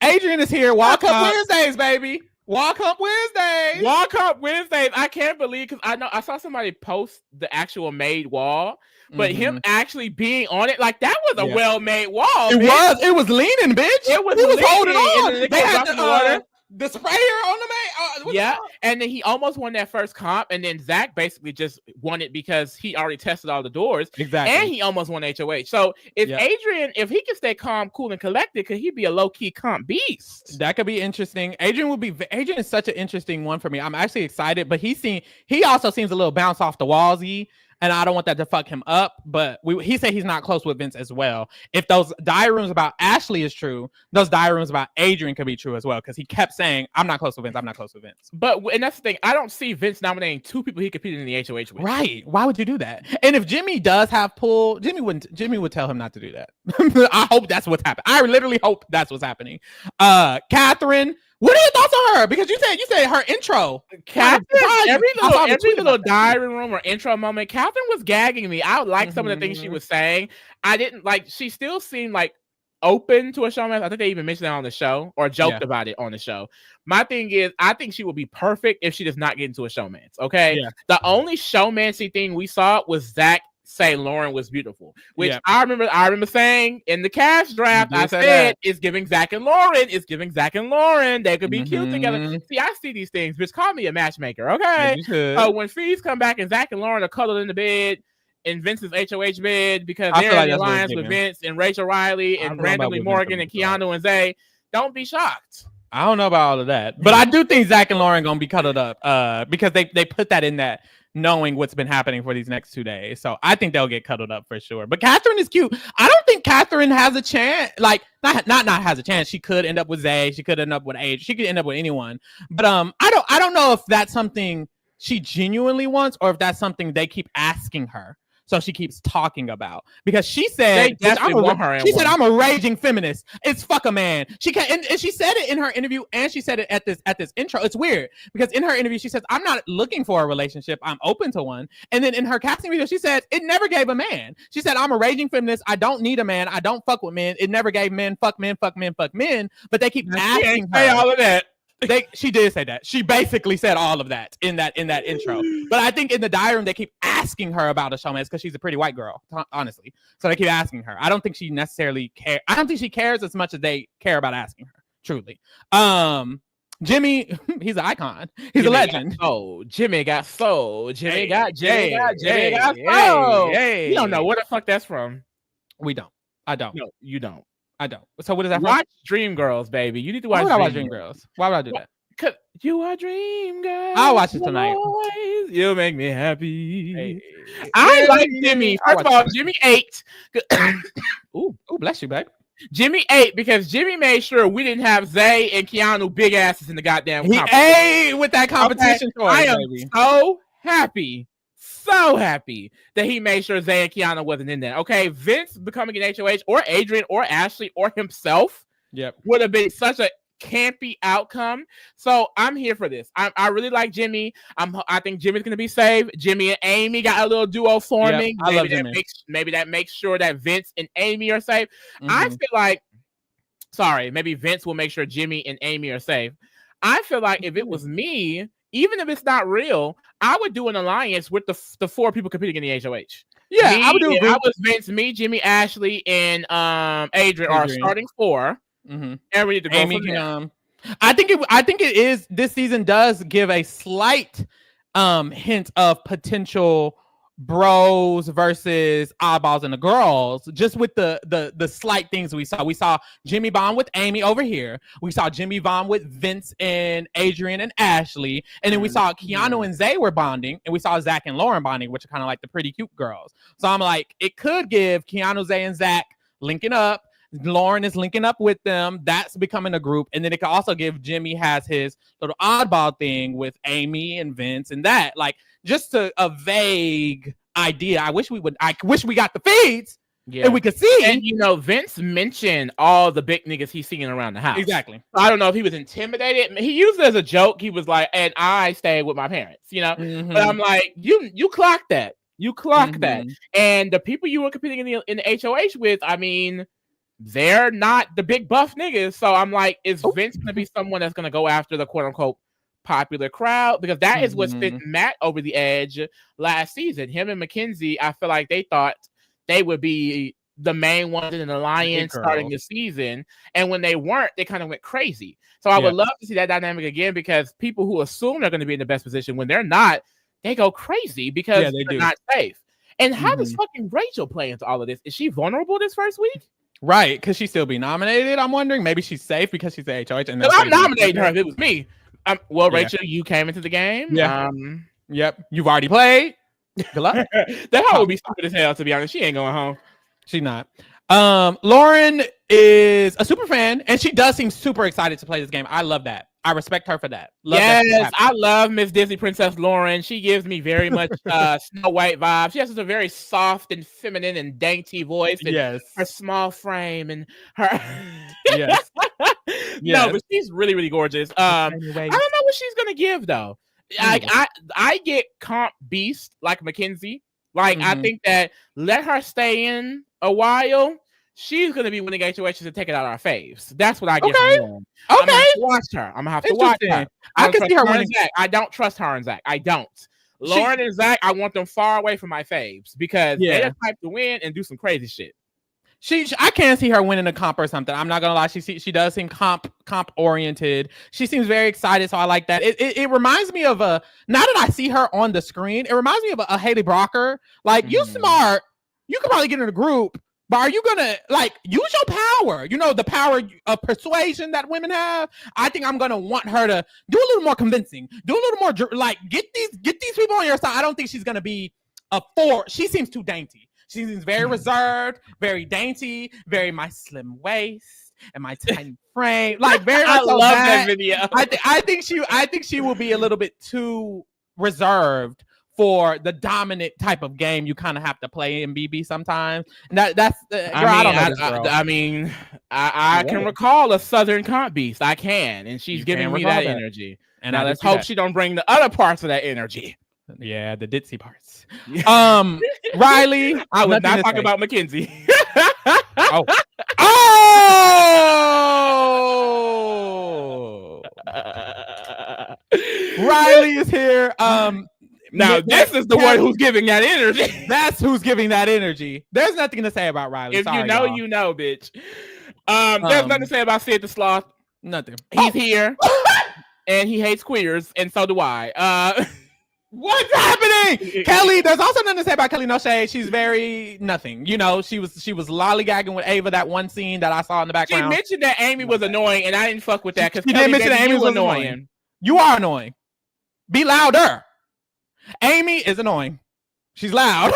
Adrian is here. Walk Up Wednesdays, baby. Walk Up Wednesdays. I can't believe, because I saw somebody post the actual made wall. But him actually being on it, like, that was a well-made wall. It was leaning, bitch. He was holding on. They had the sprayer on the main. And then he almost won that first comp, and then Zach basically just won it because he already tested all the doors. Exactly. And he almost won HOH. So Adrian, if he can stay calm, cool, and collected, could he be a low-key comp beast? That could be interesting. Adrian is such an interesting one for me. I'm actually excited, but he also seems a little bounce off the wallsy. And I don't want that to fuck him up, but he said he's not close with Vince as well. If those diary rooms about Ashley is true, those diary rooms about Adrian could be true as well, because he kept saying, I'm not close with Vince. And that's the thing. I don't see Vince nominating two people he competed in the HOH with. Right. Why would you do that? And if Jimmy does have pull, Jimmy would tell him not to do that. I hope that's what's happening. I literally hope that's what's happening. Catherine, what are your thoughts on her? Because you said her intro. Catherine, every little diary room or intro moment, Catherine was gagging me. I like some of the things she was saying. I didn't like. She still seemed like open to a showman. I think they even mentioned that on the show or joked about it on the show. My thing is, I think she would be perfect if she does not get into a showman's. Okay, the only showmancy thing we saw was Zach say Lauren was beautiful, which I remember saying in the cash draft. I said it's giving Zach and Lauren. They could be cute together. See, I see these things. Bitch, call me a matchmaker, okay? When Fees come back and Zach and Lauren are cuddled in the bed in Vince's HOH bed because they're in alliance with Vince and Rachel Riley and randomly Morgan and Keanu and Zay, don't be shocked. I don't know about all of that, but I do think Zach and Lauren gonna be cuddled up because they put that in that, knowing what's been happening for these next 2 days. So I think they'll get cuddled up for sure. But Catherine is cute. I don't think Catherine has a chance. Like, not has a chance. She could end up with Zay. She could end up with Age. She could end up with anyone. But I don't know if that's something she genuinely wants or if that's something they keep asking her. So she keeps talking about, because she said, I'm a raging feminist. It's fuck a man. She can, and she said it in her interview, and she said it at this intro. It's weird because in her interview she says, I'm not looking for a relationship. I'm open to one. And then in her casting video she said it never gave a man. She said, I'm a raging feminist. I don't need a man. I don't fuck with men. It never gave men. Fuck men. Fuck men. Fuck men. But they keep asking her. Say all of that. She did say that. She basically said all of that in that intro. But I think in the diary room they keep asking her about a showman because she's a pretty white girl, honestly. So they keep asking her. I don't think she necessarily cares. I don't think she cares as much as they care about asking her. Truly. Jimmy, he's an icon. He's a legend. Oh, Jimmy got soul. Jimmy got soul. Hey. You don't know where the fuck that's from. We don't. I don't. No, you don't. I don't. So what is that? Watch Dreamgirls, baby. You need to watch. Why would I watch Dreamgirls? Why would I do that? Cause you are dream girl. I'll watch it tonight. You make me happy. Hey. I like Jimmy. First of all, Jimmy ate. Ooh, bless you, babe. Jimmy ate because Jimmy made sure we didn't have Zay and Keanu big asses in the goddamn competition. He ate with that competition. Okay. I am so happy that he made sure Zay and Keanu wasn't in there. Okay, Vince becoming an HOH or Adrian or Ashley or himself would have been such a campy outcome. So I'm here for this. I really like Jimmy. I think Jimmy's gonna be saved. Jimmy and Amy got a little duo forming. I love Jimmy. Maybe that makes sure that Vince and Amy are safe. I feel like, maybe Vince will make sure Jimmy and Amy are safe. I feel like if it was me, even if it's not real, I would do an alliance with the 4 people competing in the HOH. Yeah, I would do. I was Vince, me, Jimmy, Ashley, and Adrian are starting 4. And we need to go Amy from there. I think it is. This season does give a slight hint of potential bros versus oddballs and the girls, just with the slight things we saw. We saw Jimmy bond with Amy over here. We saw Jimmy bond with Vince and Adrian and Ashley. And then we saw Keanu and Zay were bonding. And we saw Zach and Lauren bonding, which are kind of like the pretty cute girls. So I'm like, it could give Keanu, Zay, and Zach linking up. Lauren is linking up with them. That's becoming a group. And then it could also give Jimmy has his little oddball thing with Amy and Vince and that. Like, just a vague idea. I wish we got the feeds and we could see. And Vince mentioned all the big niggas he's seeing around the house. Exactly. I don't know if he was intimidated. He used it as a joke. He was like, and I stayed with my parents, But I'm like, you clocked that. You clocked that. And the people you were competing in the HOH with, I mean, they're not the big buff niggas. So I'm like, is Vince going to be someone that's going to go after the quote unquote popular crowd? Because that is what sent Matt over the edge last season. Him and Mackenzie, I feel like they thought they would be the main ones in an alliance starting the season. And when they weren't, they kind of went crazy. So I would love to see that dynamic again, because people who assume they're going to be in the best position, when they're not, they go crazy because they're not safe. And how does fucking Rachel play into all of this? Is she vulnerable this first week? Right, because she still be nominated. I'm wondering. Maybe she's safe because she's the HOH. And I'm nominating her if it was me. Rachel, you came into the game. Yeah. Yep. You've already played. Good luck. That hoe would be stupid as hell, to be honest. She ain't going home. She's not. Lauren is a super fan, and she does seem super excited to play this game. I love that. I respect her for that. I love Miss Disney Princess Lauren. She gives me very much Snow White vibes. She has a very soft and feminine and dainty voice. And her small frame and her. No, but she's really, really gorgeous. I don't know what she's gonna give though. I get comp beast like Mackenzie. Like I think that let her stay in a while. She's going to be winning HOHs and taking out our faves. That's what I get from her. I'm going to watch her. I'm going to have to watch her. I can see her winning. I don't trust her and Zach. I don't. Lauren and Zach, I want them far away from my faves because they're the type to win and do some crazy shit. I can't see her winning a comp or something. I'm not gonna lie. She does seem comp oriented. She seems very excited, so I like that. It reminds me of now that I see her on the screen, it reminds me of a Haley Brocker. Like you smart, you could probably get in a group. But are you gonna use your power? The power of persuasion that women have. I think I'm gonna want her to do a little more convincing, do a little more get these people on your side. I don't think she's gonna be a force. She seems too dainty. She seems very reserved, very dainty, very my slim waist and my tiny frame. Like very. I love that video. I think she will be a little bit too reserved for the dominant type of game you kind of have to play in BB sometimes. And that's I don't know this girl. I can recall a Southern comp beast. I can, and she's giving me that energy. And now let's hope she don't bring the other parts of that energy. Yeah, the ditzy parts. Riley, I was not talking about Mackenzie. Oh. Riley is here. Now, this is the one who's giving that energy. That's who's giving that energy. There's nothing to say about Riley. If you know, you know, bitch. There's nothing to say about Sid the Sloth. Nothing. He's here. and he hates queers, and so do I. What's happening? Kelly, there's also nothing to say about Kelly No Shade. She's very nothing. You know, she was lollygagging with Ava, that one scene that I saw in the background. She mentioned that Amy was annoying, and I didn't fuck with that because she didn't mention that Amy was annoying. You are annoying. Be louder. Amy is annoying. She's loud.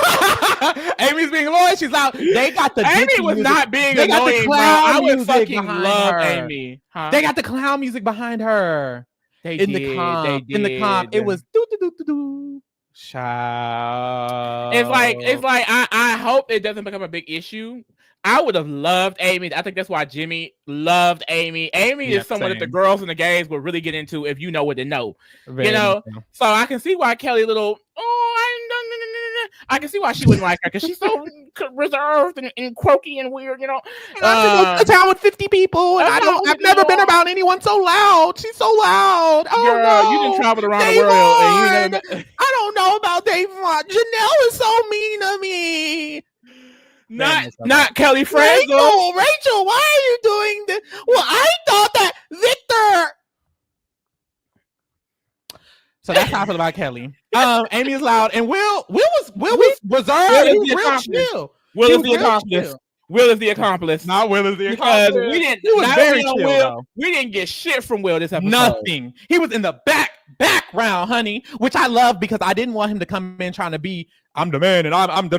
Amy's being annoying. She's loud. They got the Amy was music. not being they annoying. Got the I would music fucking love her. Amy. Huh? They got the clown music behind her. The comp. It was do do do do do. Child. It's like I hope it doesn't become a big issue. I would have loved Amy. I think that's why Jimmy loved Amy. Amy is someone that the girls and the gays would really get into if you know what to know. Very you know, so I can see why Kelly I can see why she wouldn't like her because she's so reserved and quirky and weird. You know, a town with 50 people, and I've never been around anyone so loud. She's so loud. Oh girl, no, you didn't travel around Davon. The world. And you I don't know about Davon. Janelle is so mean to me. Not Kelly Franzel. Rachel, why are you doing this? Well, I thought that Victor. So that's how I feel about Kelly. Amy is loud, and Will was reserved. He was real chill. Will is the accomplice. Will is the accomplice. Not Will is the accomplice. Because we didn't. He was very chill. Will, we didn't get shit from Will this episode. Nothing. He was in the background, honey, which I love because I didn't want him to come in trying to be. I'm the man, and I'm.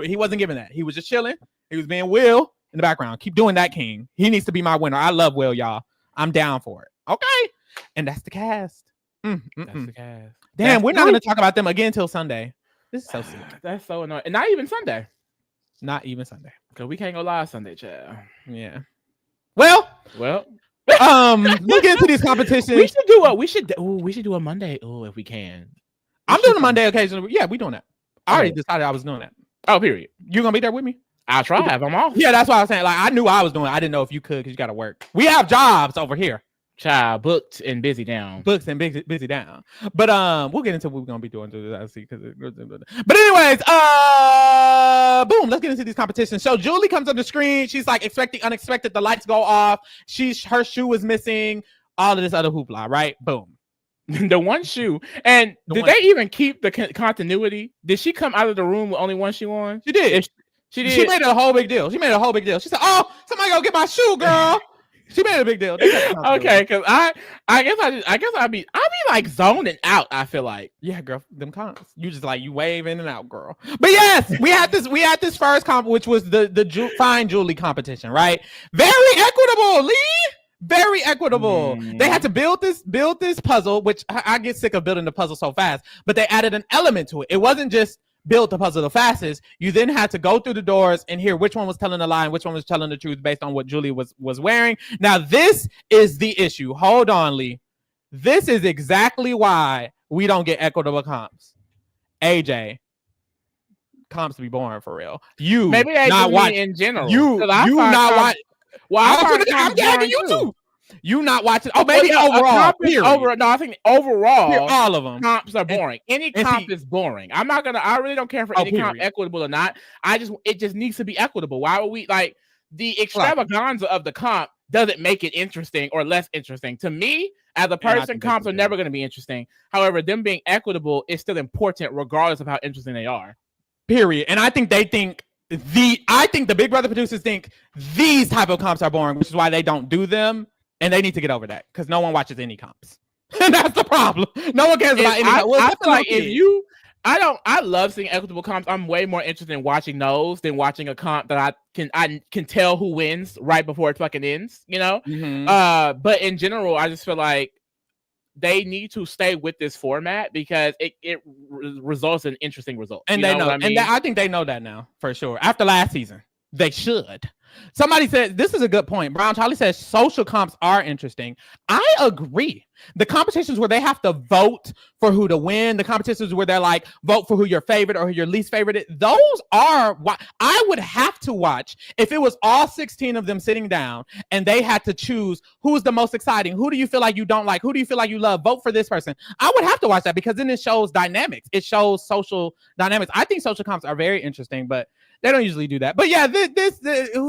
He wasn't giving that. He was just chilling. He was being Will in the background. Keep doing that, King. He needs to be my winner. I love Will, y'all. I'm down for it. Okay, and that's the cast. That's the cast. Damn, we're not going to talk about them again until Sunday. This is so sick. That's so annoying. And not even Sunday. Not even Sunday. Because we can't go live Sunday, child. Yeah. Well. Let's get into these competitions. We should do a Monday. Oh, if we can. I'm doing a Monday occasionally. Yeah, we doing that. I already decided I was doing that. Oh, period. You gonna be there with me? I'll try if I'm off. Yeah, that's what I was saying. Like, I knew I was doing it. I didn't know if you could because you got to work. We have jobs over here. Child, booked and busy down. Busy down. But we'll get into what we're gonna be doing to this. I see. But anyways, boom. Let's get into these competitions. So Julie comes on the screen. She's like expecting unexpected. The lights go off. Her shoe is missing. All of this other hoopla. Right? Boom. The one shoe. And did they even keep the continuity? Did she come out of the room with only one shoe on? She did. She did. She made it a whole big deal. She said, "Oh, somebody go get my shoe, girl." She made a big deal. Okay, because I guess I'd be like zoning out. I feel like, yeah, girl, them cons. You just like you wave in and out, girl. But yes, we had this first comp, which was the Fine Julie competition, right? Very equitable, Lee. Very equitable. They had to build this puzzle, which I get sick of building the puzzle so fast. But they added an element to it. It wasn't just build the puzzle the fastest. You then had to go through the doors and hear which one was telling the lie and which one was telling the truth based on what Julie was wearing. Now, this is the issue. Hold on, Lee. This is exactly why we don't get equitable comps. AJ, comps be boring for real. You maybe not watch in general. You not watch. Well, I'm gagging you too. You not watching? Oh, maybe overall. I think overall, all of them comps are boring. Any comp is boring. I really don't care for any comp, equitable or not. It just needs to be equitable. Why would we like the extravaganza of the comp? Doesn't make it interesting or less interesting to me as a person. Comps are never going to be interesting. However, them being equitable is still important, regardless of how interesting they are. Period. And I think the Big Brother producers think these type of comps are boring, which is why they don't do them. And they need to get over that because no one watches any comps. And that's the problem. No one cares about any comps. I feel like I love seeing equitable comps. I'm way more interested in watching those than watching a comp that I can tell who wins right before it fucking ends, you know? Mm-hmm. But in general, I just feel like they need to stay with this format because it results in interesting results. And they know. I mean? And I think they know that now for sure. After last season, they should. Somebody said, this is a good point. Brown Charlie says social comps are interesting. I agree. The competitions where they have to vote for who to win, the competitions where they're like, vote for who your favorite or who your least favorite, those are what I would have to watch if it was all 16 of them sitting down and they had to choose who's the most exciting. Who do you feel like you don't like? Who do you feel like you love? Vote for this person. I would have to watch that because then it shows dynamics. It shows social dynamics. I think social comps are very interesting, but they don't usually do that. But yeah, this it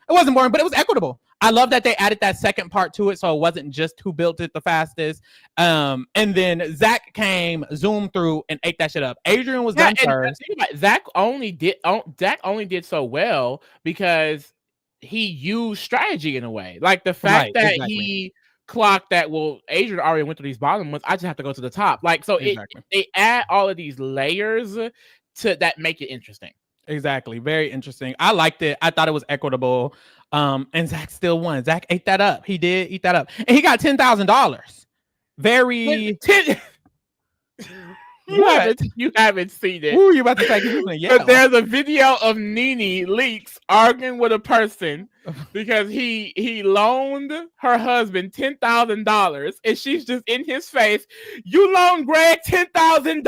wasn't boring, but it was equitable. I love that they added that second part to it, so it wasn't just who built it the fastest. And then Zach came, zoomed through, and ate that shit up. Adrian was done first. Zach only did so well because he used strategy in a way. Like the fact that he clocked that, well, Adrian already went through these bottom ones. I just have to go to the top. Like, so they add all of these layers to that make it interesting. Exactly. Very interesting. I liked it. I thought it was equitable. And Zach still won. Zach ate that up. He did eat that up. And he got $10,000. Very... You haven't seen it. Ooh, you about to say But there's a video of Nene Leakes arguing with a person because he loaned her husband $10,000 and she's just in his face. You loaned Greg $10,000?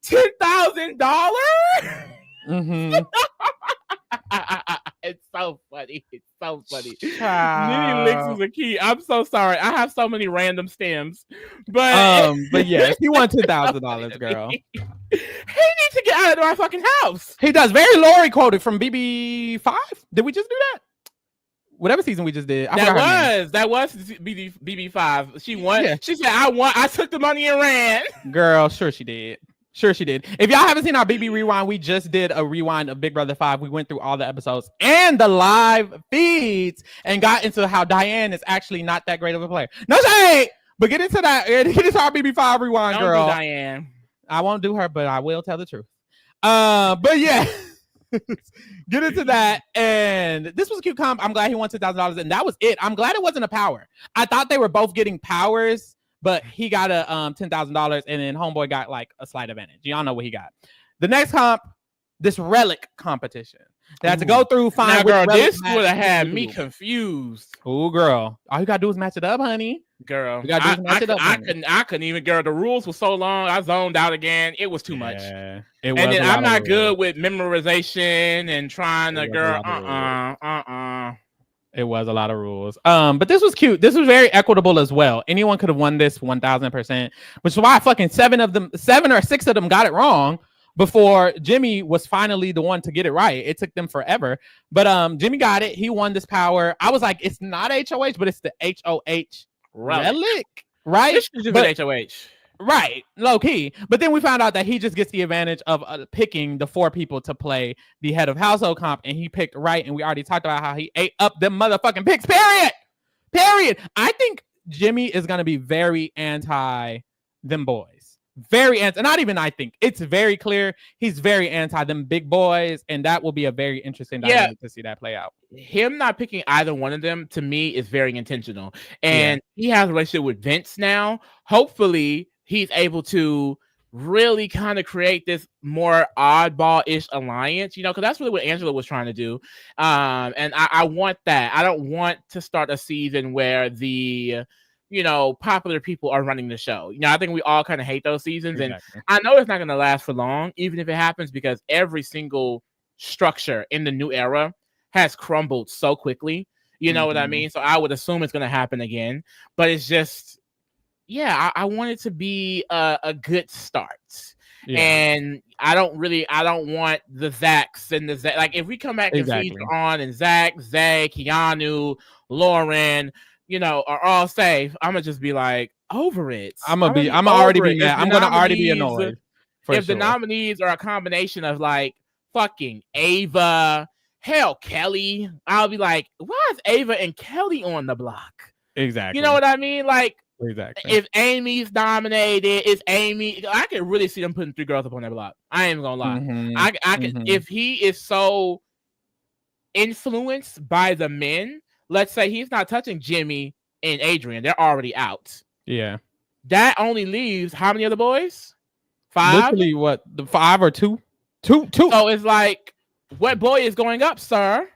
$10,000? Mm-hmm. It's so funny. It's so funny. Nene Leakes is a key. I'm so sorry. I have so many random stems, but yes, he won $10,000, girl. He needs to get out of our fucking house. He does. Very Lori quoted from BB5. Did we just do that? Whatever season we just did. That was BB5. She won. Yeah. She said, "I won. I took the money and ran." Girl, sure she did. Sure she did. If y'all haven't seen our BB Rewind, we just did a rewind of Big Brother 5. We went through all the episodes and the live feeds and got into how Diane is actually not that great of a player. No shade, but get into that. Get into our BB5 rewind, Don't girl. Do Diane. I won't do her, but I will tell the truth. But yeah, get into that. And this was a cute comp. I'm glad he won $10,000, and that was it. I'm glad it wasn't a power. I thought they were both getting powers, but he got a $10,000, and then Homeboy got like a slight advantage. Y'all know what he got. The next comp, this relic competition. They had to go through, find. Now, girl, this would have had me confused. Oh, girl, all you gotta do is match it up, honey. Girl, you gotta do is match it up. I couldn't even. Girl, the rules were so long. I zoned out again. It was too much. It was. And then I'm not good with memorization and trying to. Girl, It was a lot of rules. But this was cute. This was very equitable as well. Anyone could have won this 1,000%, which is why fucking 7 or 6 of them got it wrong before Jimmy was finally the one to get it right. It took them forever. But Jimmy got it. He won this power. I was like, it's not HOH, but it's the HOH relic, right? This is just HOH. Right, low key. But then we found out that he just gets the advantage of picking the 4 people to play the head of household comp, and he picked right. And we already talked about how he ate up them motherfucking picks. Period. I think Jimmy is gonna be very anti them boys. Very anti. Not even I think. It's very clear he's very anti them big boys, and that will be a very interesting dynamic to see that play out. Him not picking either one of them to me is very intentional, and he has a relationship with Vince now. Hopefully, he's able to really kind of create this more oddball-ish alliance, because that's really what Angela was trying to do. And I want that. I don't want to start a season where the, popular people are running the show. I think we all kind of hate those seasons. Exactly. And I know it's not going to last for long, even if it happens, because every single structure in the new era has crumbled so quickly. You know what I mean? So I would assume it's going to happen again. But it's just... I want it to be a good start. Yeah. And I don't want the Zachs and the Zach. Like, if we come back to season on and Zach, Zay, Keanu, Lauren, are all safe, I'm gonna just be like, over it. I'm gonna already be mad. I'm gonna already be annoyed. If the nominees are a combination of like fucking Ava, hell, Kelly, I'll be like, why is Ava and Kelly on the block? Exactly. You know what I mean? Like, exactly. If Amy's dominated, it's Amy. I can really see them putting 3 girls up on that block. I ain't even gonna lie. I can. If he is so influenced by the men, let's say he's not touching Jimmy and Adrian, they're already out. Yeah. That only leaves how many other boys? 5. Literally, what, the 5 or 2? 2. So it's like, what boy is going up, sir?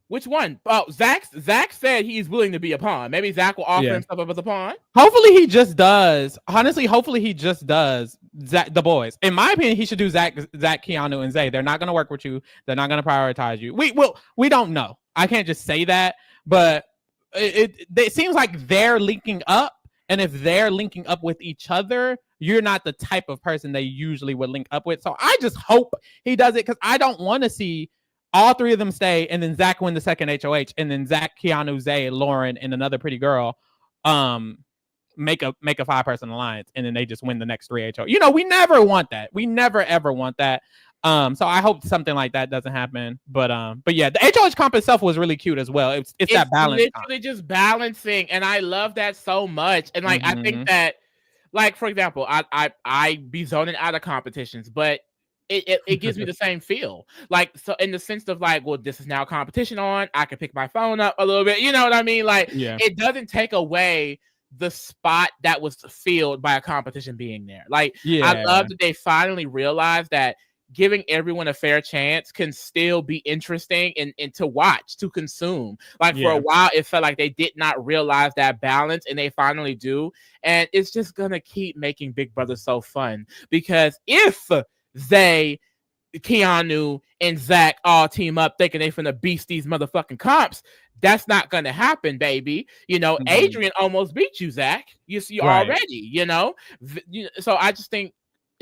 Which one? Oh, Zach said he's willing to be a pawn. Maybe Zach will offer himself up as a pawn. Hopefully he just does. Honestly, hopefully he just does Zach, the boys. In my opinion, he should do Zach, Keanu, and Zay. They're not going to work with you. They're not going to prioritize you. We don't know. I can't just say that, but it seems like they're linking up. And if they're linking up with each other, you're not the type of person they usually would link up with. So I just hope he does it, because I don't want to see all three of them stay, and then Zach win the second HOH, and then Zach, Keanu, Zay, Lauren, and another pretty girl make a 5-person alliance, and then they just win the next 3 HOH. You know, we never want that. We never ever want that. So I hope something like that doesn't happen. But yeah, the HOH comp itself was really cute as well. It's that balance. Literally just balancing, and I love that so much. And like I think that, like, for example, I be zoning out of competitions, but it gives me the same feel. Like, so in the sense of like, well, this is now competition on. I can pick my phone up a little bit. You know what I mean? Like, it doesn't take away the spot that was filled by a competition being there. Like, I love that they finally realized that giving everyone a fair chance can still be interesting and to watch, to consume. Like, for a while, it felt like they did not realize that balance, and they finally do. And it's just gonna keep making Big Brother so fun, because if Zay, Keanu, and Zach all team up thinking they finna beast these motherfucking comps, that's not gonna happen, baby. You know, Adrian almost beat you, Zach. You see already, you know? So I just think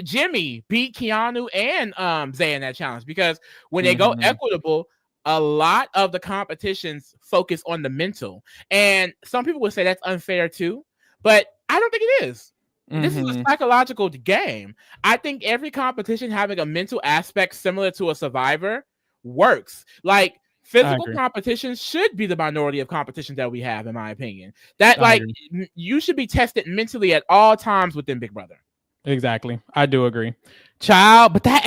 Jimmy beat Keanu and Zay in that challenge, because when they go equitable, a lot of the competitions focus on the mental. And some people would say that's unfair too, but I don't think it is. This is a psychological game. I think every competition having a mental aspect similar to a Survivor works. Like, physical competitions should be the minority of competitions that we have, in my opinion. That you should be tested mentally at all times within Big Brother. Exactly. I do agree. Child, but they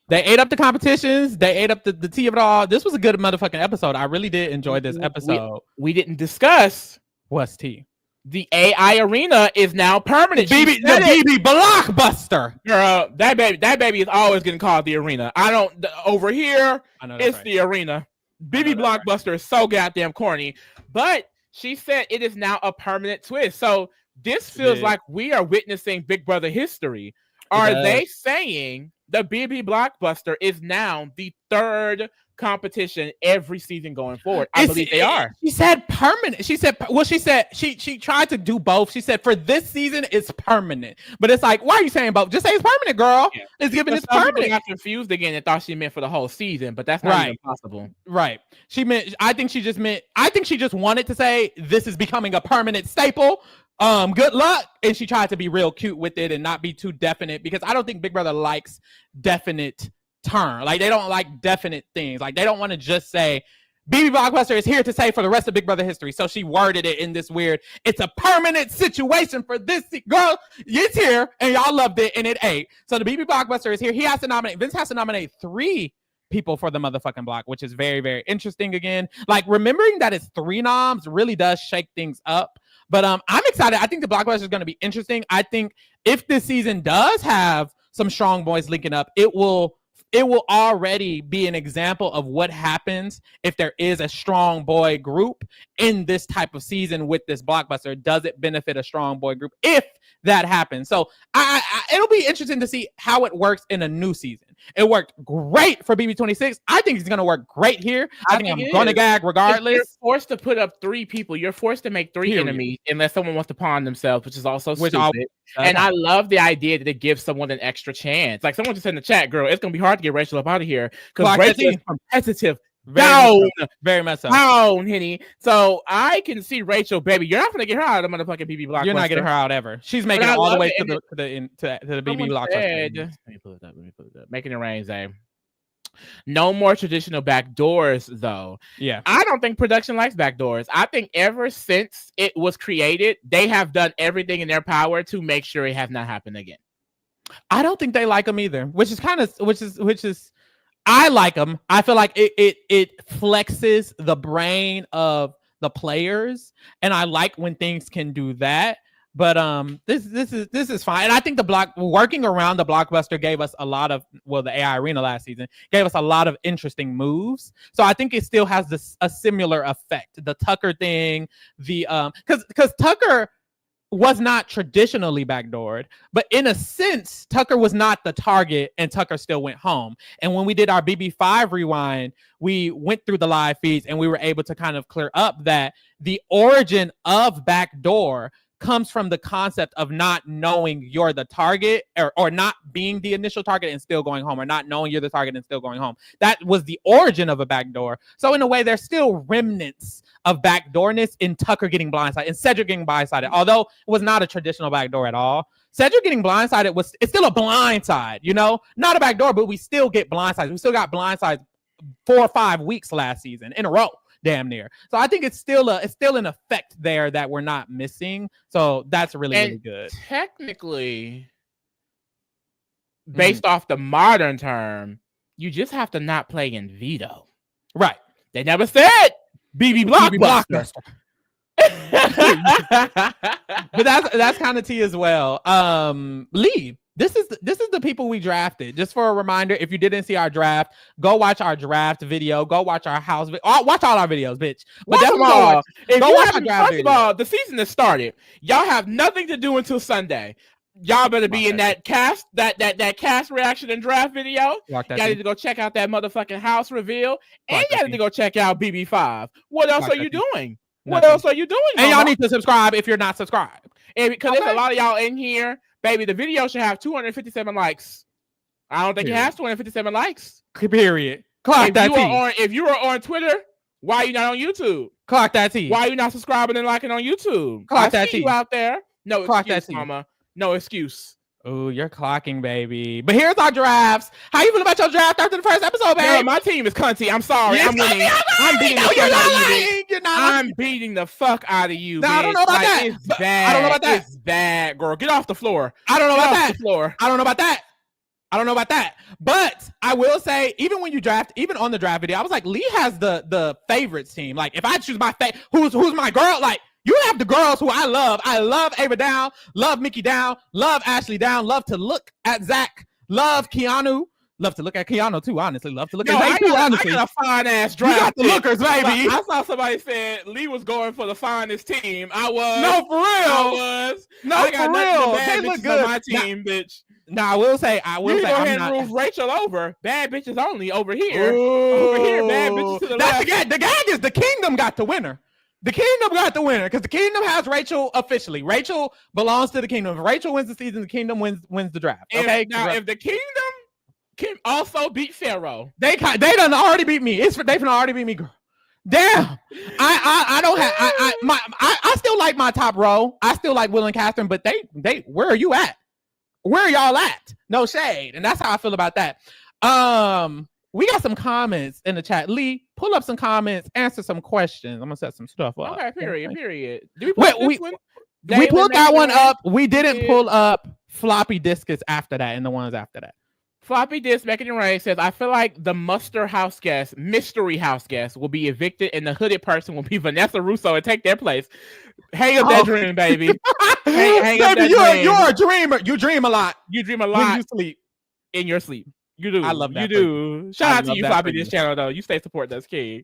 ate up the competitions. They ate up the tea of it all. This was a good motherfucking episode. I really did enjoy this episode. We didn't discuss what's tea. The AI arena is now permanent. The BB blockbuster. Girl, that baby is always getting called the arena. I don't over here. It's right. The arena. BB blockbuster is so goddamn corny. But she said it is now a permanent twist. So this feels like we are witnessing Big Brother history. Are they saying the BB blockbuster is now the third competition every season going forward? I believe they are. She said permanent. She said, well, she said she tried to do both. She said for this season it's permanent, but it's like, why are you saying both? Just say it's permanent, girl. Yeah. It's giving this permanent. Got confused again and thought she meant for the whole season, but that's not even possible. Right. She meant. I think she just wanted to say this is becoming a permanent staple. Good luck. And she tried to be real cute with it and not be too definite, because I don't think Big Brother likes definite term. Like, they don't like definite things. Like, they don't want to just say BB Blockbuster is here to say for the rest of Big Brother history. So she worded it in this weird, it's a permanent situation for this girl. It's here and y'all loved it and it ate. So the BB Blockbuster is here. Vince has to nominate 3 people for the motherfucking block, which is very, very interesting again. Like, remembering that it's 3 noms really does shake things up. But I'm excited. I think the blockbuster is going to be interesting. I think if this season does have some strong boys linking up, it will already be an example of what happens if there is a strong boy group in this type of season with this blockbuster. Does it benefit a strong boy group if that happens? So it'll be interesting to see how it works in a new season. It worked great for BB26. I think it's going to work great here. I think I'm going to gag regardless. You're forced to put up 3 people. You're forced to make 3 enemies unless someone wants to pawn themselves, which is also stupid. And I love the idea that it gives someone an extra chance. Like, someone just said in the chat, girl, it's going to be hard to get Rachel up out of here because Rachel is competitive. Very much so. Down, Henny. So I can see Rachel, baby. You're not gonna get her out of the motherfucking BB blockbuster. You're not getting her out ever. She's making it all the way to the BB blockbuster. Let me pull it up. Making it rain, Zay. No more traditional back doors, though. Yeah. I don't think production likes back doors. I think ever since it was created, they have done everything in their power to make sure it has not happened again. I don't think they like them either, which is I like them. I feel like it flexes the brain of the players, and I like when things can do that. But this is fine, and I think working around the blockbuster gave us a lot of the AI arena last season gave us a lot of interesting moves. So I think it still has a similar effect. The Tucker thing, because Tucker was not traditionally backdoored, but in a sense, Tucker was not the target and Tucker still went home. And when we did our BB5 rewind, we went through the live feeds and we were able to kind of clear up that the origin of backdoor comes from the concept of not knowing you're the target or not being the initial target and still going home, or not knowing you're the target and still going home. That was the origin of a backdoor. So in a way, there's still remnants of backdoorness in Tucker getting blindsided and Cedric getting blindsided, although it was not a traditional backdoor at all. Cedric getting blindsided it's still a blindside, you know, not a backdoor, but we still get blindsides. We still got blindsides 4 or 5 weeks last season in a row, damn near. So I think it's still an effect there that we're not missing. So that's really good. Technically, based off the modern term, you just have to not play in veto. Right. They never said BB Blockbuster. But that's kind of tea as well. Lee, this is the people we drafted. Just for a reminder, if you didn't see our draft, go watch our draft video. Go watch our house. Watch all our videos, bitch. But first of all, first of all, the season has started. Y'all have nothing to do until Sunday. Y'all better be in that cast reaction and draft video. Y'all need to go check out that motherfucking house reveal, and y'all need to go check out BB5. What else are you doing? What else are you doing? And y'all need to subscribe if you're not subscribed. And because there's a lot of y'all in here, baby, the video should have 257 likes. I don't think it has 257 likes. Period. Clock that T. If you are on Twitter, why are you not on YouTube? Clock that T. Why are you not subscribing and liking on YouTube? Clock that T. You out there? No clock excuse, that mama. No excuse. Oh, you're clocking, baby. But here's our drafts. How you feel about your draft after the first episode, baby? Girl, my team is cunty. I'm sorry. I'm winning. I'm beating the fuck out of you. I'm beating the fuck out of you. No, I don't know about that. It's bad. I don't know about that. It's bad, girl. Get off the floor. I don't know about that. I don't know about that. I don't know about that. But I will say, even when you draft, even on the draft video, I was like, Lee has the favorites team. Like, if I choose my who's my girl, like, you have the girls who I love. I love Ava Down, love Mickey Down, love Ashley Down, love to look at Zach, love Keanu, love to look at Keanu too, honestly. Love to look at Zach too, honestly. I got a fine ass draft. You got the lookers, baby. I saw somebody said Lee was going for the finest team. I was. No, for real. I was. No, I got for real. They look good on my team, bitch. Now I will say, you go ahead and move Rachel over. Bad bitches only over here. Over here, bad bitches to the left. The gag is the Kingdom got the winner. The Kingdom got the winner because the Kingdom has Rachel officially. Rachel belongs to the Kingdom. If Rachel wins the season, the Kingdom wins the draft. Okay. If the Kingdom can also beat Pharaoh, they done already beat me. They done already beat me, girl. Damn. I don't have I still like my top row. I still like Will and Catherine, but they where are you at? Where are y'all at? No shade, and that's how I feel about that. We got some comments in the chat. Lee, pull up some comments, answer some questions. I'm gonna set some stuff up. Okay, period. We pulled that one up. We didn't pull up floppy discus after that and the ones after that. Floppy Disc Making It Rain says, I feel like the mystery house guest will be evicted and the hooded person will be Vanessa Russo and take their place. Hang up that dream, baby. Hang up that dream. You're a dreamer. You dream a lot. You dream a lot when you sleep. In your sleep. You do. I love that. You do. Shout out to you, Floppy Disc channel, though. You stay supporting us, King.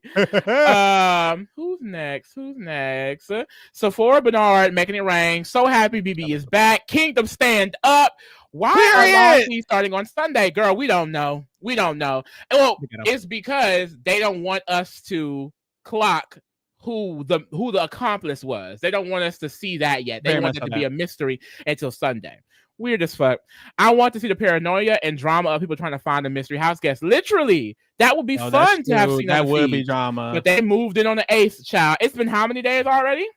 Who's next? Sephora Bernard Making It Rain. So happy BB is back. Kingdom stand up. Why are Lawsy starting on Sunday? Girl, we don't know. Well, it's because they don't want us to clock who the accomplice was. They don't want us to see that yet. They want it to be a mystery until Sunday. Weird as fuck. I want to see the paranoia and drama of people trying to find a mystery house guest. Literally, that would be fun to have seen. That would be drama. But they moved in on the 8th, child. It's been how many days already?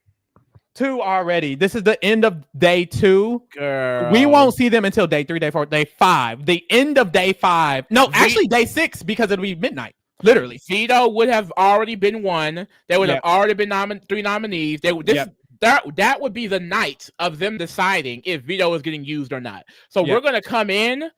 2 already. This is the end of day 2. Girl. We won't see them until day 3, day 4, day 5. The end of day 5. No, actually day 6 because it'll be midnight. Literally. Veto would have already been one. There would have already been 3 nominees. That would be the night of them deciding if veto is getting used or not. So we're going to come in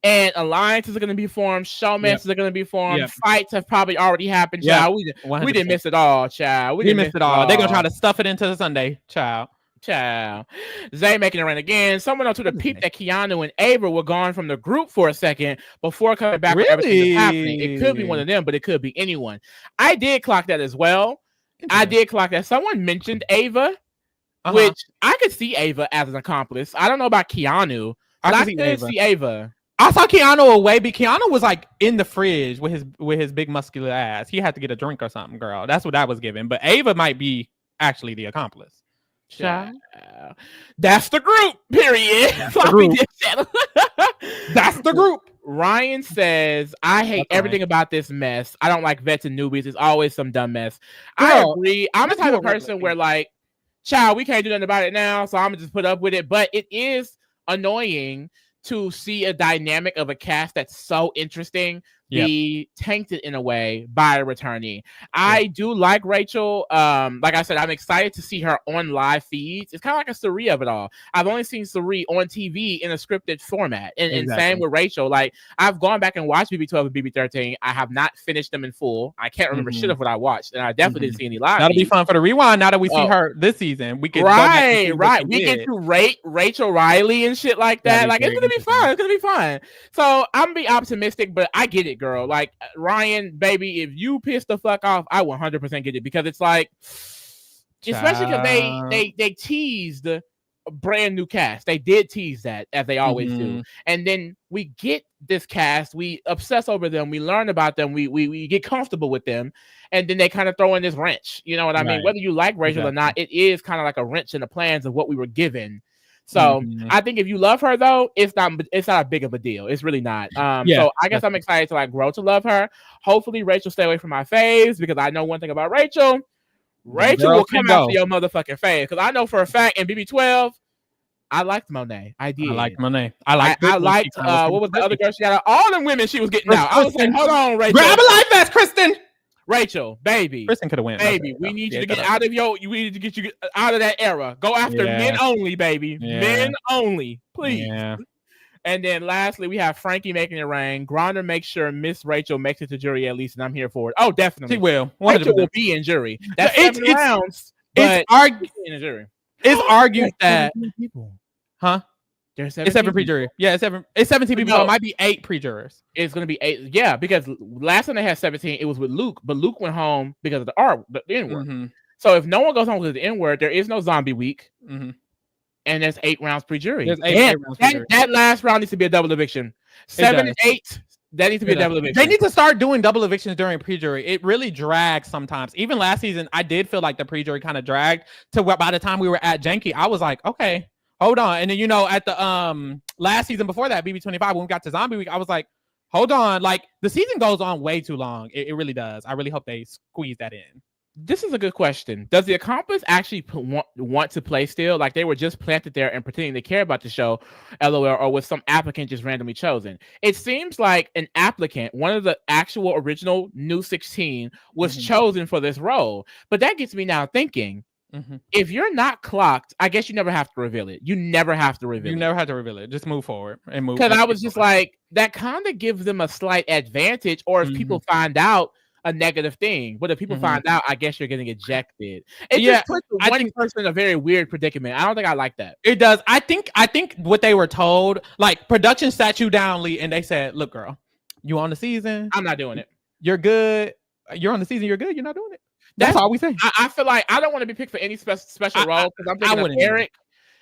and alliances are going to be formed. Showmances are going to be formed. Fights have probably already happened, child. We didn't miss it all, child. We didn't miss it all. They're going to try to stuff it into the Sunday, child. Zay Making It Rain again. Someone on Twitter peeped that Keanu and Ava were gone from the group for a second before coming back. Really? Everything that's happening. It could be one of them, but it could be anyone. I did clock that as well. Someone mentioned Ava. Which I could see Ava as an accomplice. I don't know about Keanu, but I could see Ava. I saw Keanu away, but Keanu was like in the fridge with his big muscular ass. He had to get a drink or something, girl. That's what I was given. But Ava might be actually the accomplice. Child. That's the group, period. That's the group. Ryan says, I hate everything about this mess. I don't like vets and newbies. It's always some dumb mess. I agree. I'm the type of person where, like, child, we can't do nothing about it now, so I'm gonna just put up with it. But it is annoying to see a dynamic of a cast that's so interesting be tainted in a way by a returnee. I do like Rachel. Like I said, I'm excited to see her on live feeds. It's kind of like a Suri of it all. I've only seen Suri on TV in a scripted format. And same with Rachel. Like, I've gone back and watched BB12 and BB13. I have not finished them in full. I can't remember shit of what I watched. And I definitely didn't see any live. That'll be fun for the rewind now that we see her this season. We can right. We get to rate Rachel Reilly and shit like that. Like, it's gonna be fun. It's gonna be fun. So I'm gonna be optimistic, but I get it, girl. Like, Ryan, baby, if you piss the fuck off, I 100% get it, because it's like, especially because they teased a brand new cast. They did tease that, as they always do, and then we get this cast, we obsess over them, we learn about them, we get comfortable with them, and then they kind of throw in this wrench. You know what I mean? Whether you like Rachel or not, it is kind of like a wrench in the plans of what we were given. So I think if you love her, though, it's not a big of a deal. It's really not. So I guess I'm excited to like grow to love her. Hopefully Rachel stay away from my faves, because I know one thing about Rachel. Rachel will come after your motherfucking fave. Because I know for a fact in BB12, I liked Monet. I did. I liked Monet. I liked what was the other girl she got out? All them women she was getting out. I was like, hold on, Rachel. Grab a life vest, Kristen. Rachel, baby. Kristen could have went. Baby, we need you to get out of we need to get you out of that era. Go after men only, baby. Men only, please. Yeah. And then lastly, we have Frankie making it rain. Gronder makes sure Miss Rachel makes it to jury at least, and I'm here for it. Oh, definitely. She will. 100%. Rachel will be in jury. That's 7 rounds. But in a jury. It's argued that people. Huh? There's 7 pre-jury. Yeah, it's 17 people. No, it might be 8 pre-jurors. It's gonna be 8. Yeah, because last time they had 17, it was with Luke, but Luke went home because of the N-word. So if no one goes home with the N-word, there is no zombie week. And there's 8 rounds pre-jury. There's 8 rounds pre-jury. That last round needs to be a double eviction. 7 and 8. That needs to be a double eviction. They need to start doing double evictions during pre-jury. It really drags sometimes. Even last season, I did feel like the pre-jury kind of dragged to where by the time we were at Janky, I was like, okay, hold on. And then, at the last season before that, BB25, when we got to Zombie Week, I was like, hold on. Like, the season goes on way too long. It really does. I really hope they squeeze that in. This is a good question. Does the Accomplice actually want to play still? Like, they were just planted there and pretending they care about the show, LOL, or was some applicant just randomly chosen? It seems like an applicant, one of the actual original new 16, was chosen for this role. But that gets me now thinking, if you're not clocked, I guess you never have to reveal it. You never have to reveal it. Just move forward and move. Because I was just like, that kind of gives them a slight advantage. Or if people find out a negative thing, but if people find out, I guess you're getting ejected. It just puts one person in a very weird predicament. I don't think I like that. It does. I think what they were told, like, production sat you down, Lee, and they said, look, girl, you on the season. I'm not doing it. You're good. You're on the season. You're good. You're not doing it. That's all we say. I feel like I don't want to be picked for any special role, because I'm thinking of Eric.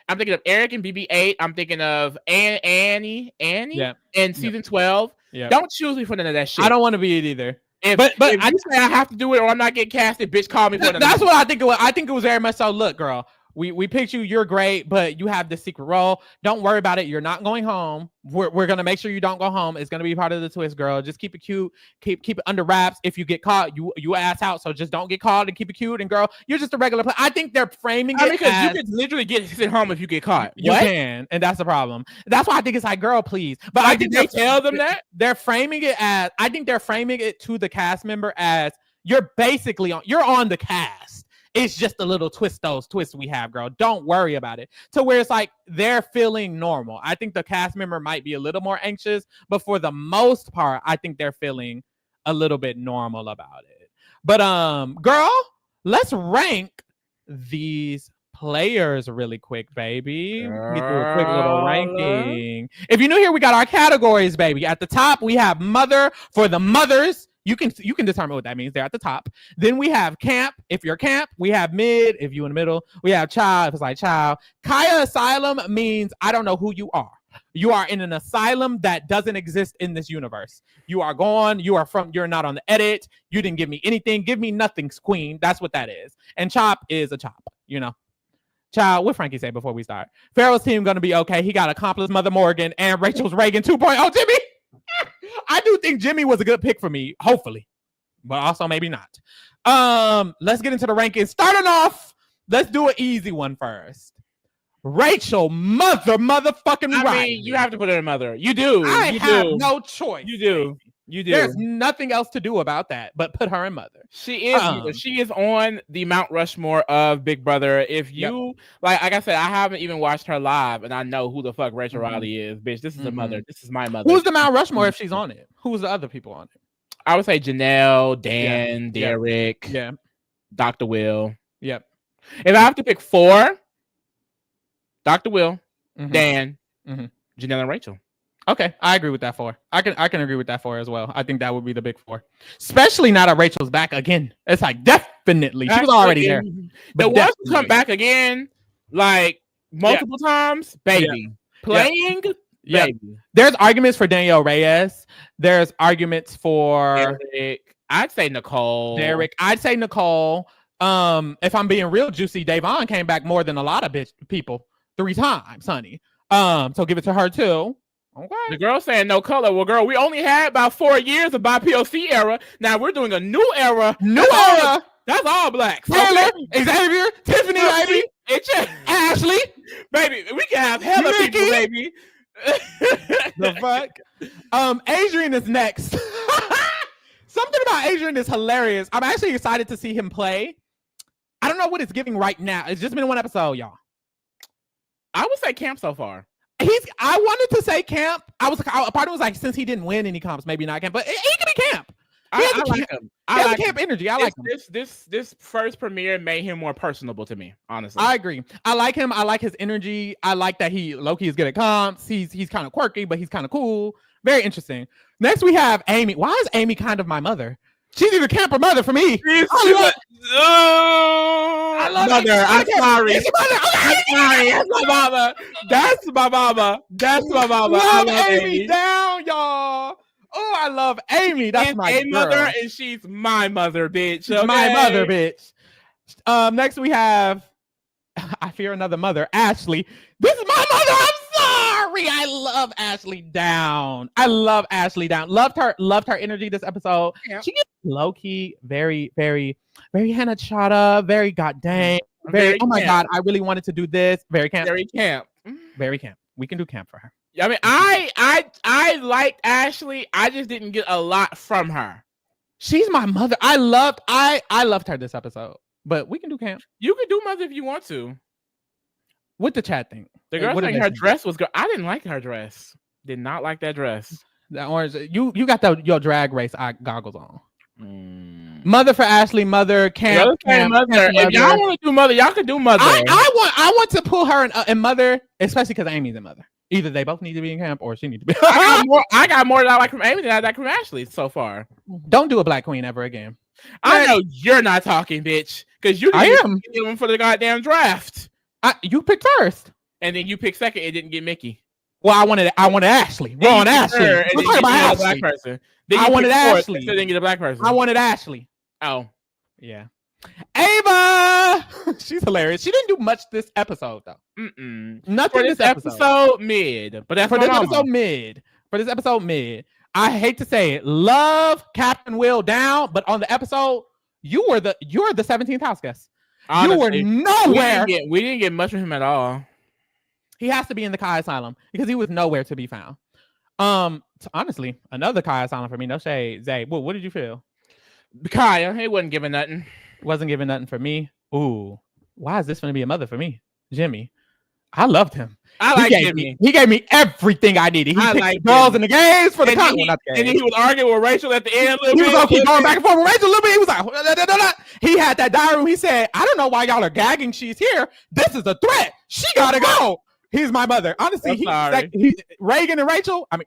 I'm thinking of Eric in BB8. I'm thinking of Annie in season 12. Don't choose me for none of that shit. I don't want to be it either. But if you say I have to do it or I'm not getting casted, bitch, call me for it. That's what I think it was. I think it was very much so. Look, girl, we picked you. You're great, but you have the secret role. Don't worry about it. You're not going home. We're gonna make sure you don't go home. It's gonna be part of the twist, girl. Just keep it cute. Keep it under wraps. If you get caught, you ass out. So just don't get caught and keep it cute. And girl, you're just a regular player. I think they're framing it because you can literally get sent home if you get caught. You can, and that's the problem. That's why I think it's like, girl, please. But I think they tell them that they're framing it as. I think they're framing it to the cast member as you're basically you're on the cast. It's just a little twists we have, girl. Don't worry about it. To where it's like they're feeling normal. I think the cast member might be a little more anxious, but for the most part, I think they're feeling a little bit normal about it. But girl, let's rank these players really quick, baby. We do a quick little ranking. If you're new here, we got our categories, baby. At the top, we have mother for the mothers. You can determine what that means. They're at the top. Then we have camp. If you're camp, we have mid. If you're in the middle, we have child. If it's like child. Kaya asylum means I don't know who you are. You are in an asylum that doesn't exist in this universe. You are gone. You're not on the edit. You didn't give me anything. Give me nothing, queen. That's what that is. And chop is a chop, Child, what Frankie say before we start? Pharaoh's team gonna be okay. He got accomplice Mother Morgan and Rachel's Reagan 2.0. Jimmy, I do think Jimmy was a good pick for me, hopefully, but also maybe not. Let's get into the rankings. Starting off, let's do an easy one first. Rachel, motherfucking Reilly. I mean, you have to put her in mother. You do. I have no choice. You do. You do. There's nothing else to do about that but put her in mother. She is. She is on the Mount Rushmore of Big Brother. If you like I said, I haven't even watched her live, and I know who the fuck Rachel Reilly is. Bitch, this is a mother. This is my mother. Who's the Mount Rushmore if she's on it? Who's the other people on it? I would say Janelle, Dan, Derek, Dr. Will. Yep. If I have to pick 4, Dr. Will, Dan, Janelle, and Rachel. Okay, I agree with that 4. I can agree with that 4 as well. I think that would be the big 4, especially now that Rachel's back again. It's like definitely she was already there. The ones who come back again, like multiple times, baby, playing, baby. There's arguments for Danielle Reyes. There's arguments for Derek. I'd say Nicole. Derek. I'd say Nicole. If I'm being real juicy, Davon came back more than a lot of people 3 times, honey. So give it to her too. Okay. The girl saying no color. Well, girl, we only had about 4 years of BIPOC era. Now we're doing a new era. That's all black. Taylor, Xavier, Tiffany, baby. Ashley. Baby, we can have hella people, baby. The fuck? Adrian is next. Something about Adrian is hilarious. I'm actually excited to see him play. I don't know what it's giving right now. It's just been 1 episode, y'all. I would say camp so far. I wanted to say camp. A part of was like, since he didn't win any comps, maybe not camp, but he can be camp. I like him. I like camp energy. I like him. This first premiere made him more personable to me, honestly. I agree. I like him. I like his energy. I like that he low-key is good at comps. He's kind of quirky, but he's kind of cool. Very interesting. Next we have Amy. Why is Amy kind of my mother? She's either camp or mother for me. I love mother. I'm sorry. I'm sorry. That's my mama. That's my mama. That's my mama. I love Amy down, y'all. Oh, I love Amy. That's my mother, and she's my mother, bitch. Okay? My mother, bitch. Next we have I fear another mother, Ashley. This is my mother. I'm sorry. I love Ashley down. Loved her energy this episode. Yeah. She gets low key, very, very, very Hannah Chata, very goddamn, very oh my god, I really wanted to do this. Very camp. Very camp. Very camp. We can do camp for her. I mean, I liked Ashley. I just didn't get a lot from her. She's my mother. I loved her this episode. But we can do camp. You can do mother if you want to. What the chat think? The girl saying her dress was good. I didn't like her dress. Did not like that dress. That orange. You got your drag race goggles on. Mother for Ashley. Mother camp. Mother. If y'all want to do mother, y'all can do mother. I want to pull her in mother, especially because Amy's in mother. Either they both need to be in camp or she needs to be. I got more that I like from Amy than I like from Ashley so far. Don't do a black queen ever again. I know you're not talking, bitch, because you didn't get them for the goddamn draft. You picked first, and then you picked second. It didn't get Mickey. Well, I wanted Ashley. We're on Ashley. We're talking about Ashley. Black person. I wanted Ashley. So didn't get a black person. I wanted Ashley. Oh, yeah. Ava, she's hilarious. She didn't do much this episode though. Nothing for this episode mid, but that's for this episode mid. For this episode mid. I hate to say it. Love Captain Will down, but on the episode, you're the 17th house guest. Honestly, you were nowhere. We didn't get much from him at all. He has to be in the Kai Asylum because he was nowhere to be found. Honestly, another Kai Asylum for me. No shade, Zay. What did you feel? Kaya, he wasn't giving nothing. Wasn't giving nothing for me. Ooh, why is this going to be a mother for me? Jimmy. I loved him. Jimmy. He gave me everything I needed. He picked the girls in the games for the content. And then he was arguing with Rachel at the end. He was going back and forth with Rachel a little bit. He was like, he had that diary room. He said, I don't know why y'all are gagging. She's here. This is a threat. She got to go. He's my mother. Honestly, Reagan and Rachel. Oh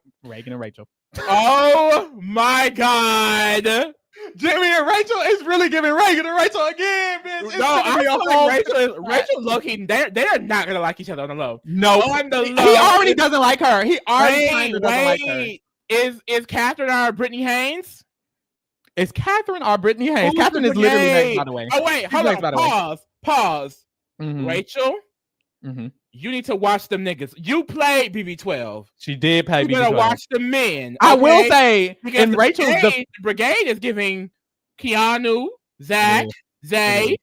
my God. Jimmy and Rachel is really giving Reagan and Rachel again, bitch. No, I feel like Rachel low-key, they're not gonna like each other on the low. No, on the low. He already doesn't like her. He already doesn't like her. Is Catherine our Brittany Haynes? Is Catherine our Brittany Haynes? Catherine is literally next, by the way. Oh wait, hold on. Pause. Mm-hmm. Rachel, You need to watch them niggas. You played BB12. She did play BB12. You better watch the men. I will say, because in Rachel's the brigade is giving Keanu, Zach, Zay,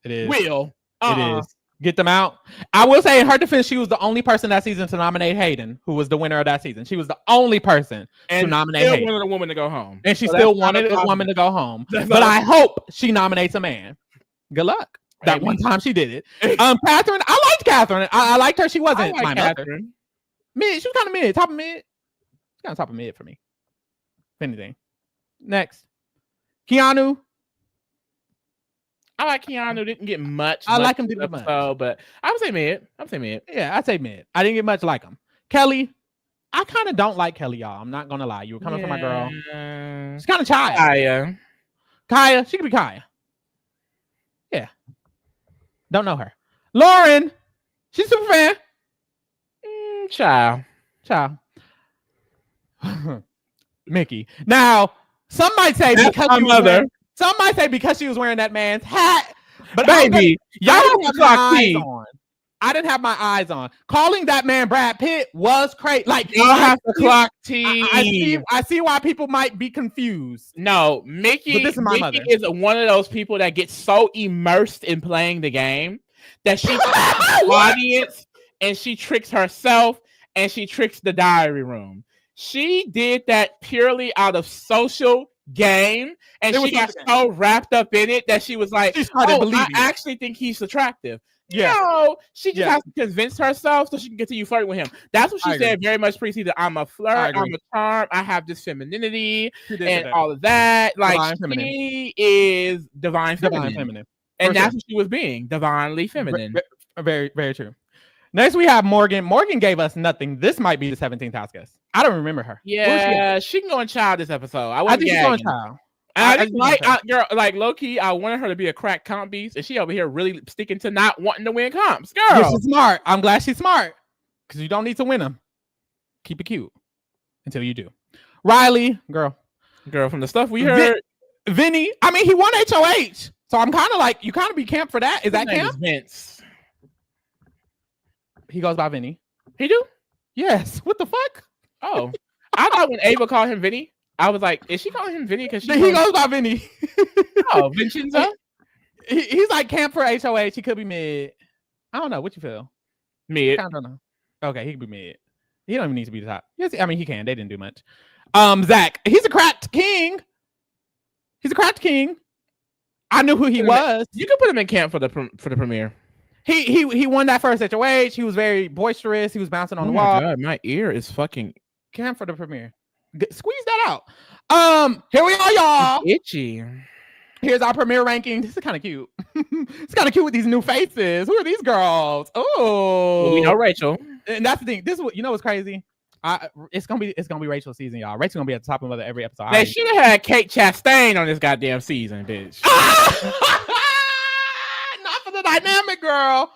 Will. It is. Get them out. I will say, in her defense, she was the only person that season to nominate Hayden, who was the winner of that season. She was the only person to nominate Hayden. Wanted a woman to go home. And she still wanted a woman to go home. But I hope she nominates a man. Good luck. That one time she did it. Catherine, I liked Catherine. I liked her. She wasn't my mother. Mid. She was kind of mid. Top of mid. She's kind of top of mid for me. If anything. Next. Keanu. I like Keanu. Didn't get much. I like him. Didn't get much. But I would say mid. Yeah, I'd say mid. I didn't get much like him. Kelly. I kind of don't like Kelly, y'all. I'm not gonna lie. You were coming for my girl. She's kind of shy. Kaya. She could be Kaya. Yeah. Don't know her. Lauren. She's super fan. Child. Mickey. Now, some might say because she was wearing that man's hat. But baby, y'all have to clock T. I didn't have my eyes on. Calling that man Brad Pitt was crazy. Like, y'all have to clock T. I see why people might be confused. No, Mickey is one of those people that gets so immersed in playing the game that she tricks the audience and she tricks herself and she tricks the diary room. She did that purely out of social game, and she got so wrapped up in it that she was like, I actually think he's attractive. Yeah. No, she just has to convince herself so she can continue flirting with him. That's what she said very much preseason. I'm a flirt, I'm a charm, I have this femininity and all of that. Like, she is divine feminine. And that's what she was being, divinely feminine. Very, very true. Next, we have Morgan. Morgan gave us nothing. This might be the 17th house guest. I don't remember her. Yeah, she can go on Child this episode. I think she's going Child. Like low key, I wanted her to be a crack comp beast, and she over here really sticking to not wanting to win comps. Girl, yeah, she's smart. I'm glad she's smart because you don't need to win them. Keep it cute until you do. Reilly, girl, from the stuff we heard. Vinny, I mean, he won HOH, so I'm kind of like, you kind of be camp for that. Is that camp? Vince. He goes by Vinny. He do? Yes. What the fuck? Oh, I thought when Ava called him Vinny, I was like, is she calling him Vinny? Because he goes by Vinny. Oh, Vincenzo? He's like camp for HOH. He could be mid. I don't know. What you feel? Mid. I don't know. Okay, he could be mid. He don't even need to be the top. Yes, I mean, he can. They didn't do much. Zach, he's a cracked king. I knew who he was. You could put him in camp for the premiere. He won that first HOH. He was very boisterous. He was bouncing on the wall. God, my ear is fucking camp for the premiere. Squeeze that out. Here we are, y'all. It's itchy. Here's our premiere ranking. This is kind of cute. It's kind of cute with these new faces. Who are these girls? Oh, well, we know Rachel. And that's the thing. This is what, you know what's crazy. It's gonna be Rachel's season, y'all. Rachel's gonna be at the top of every episode. They should have had Kate Chastain on this goddamn season, bitch. Dynamic girl.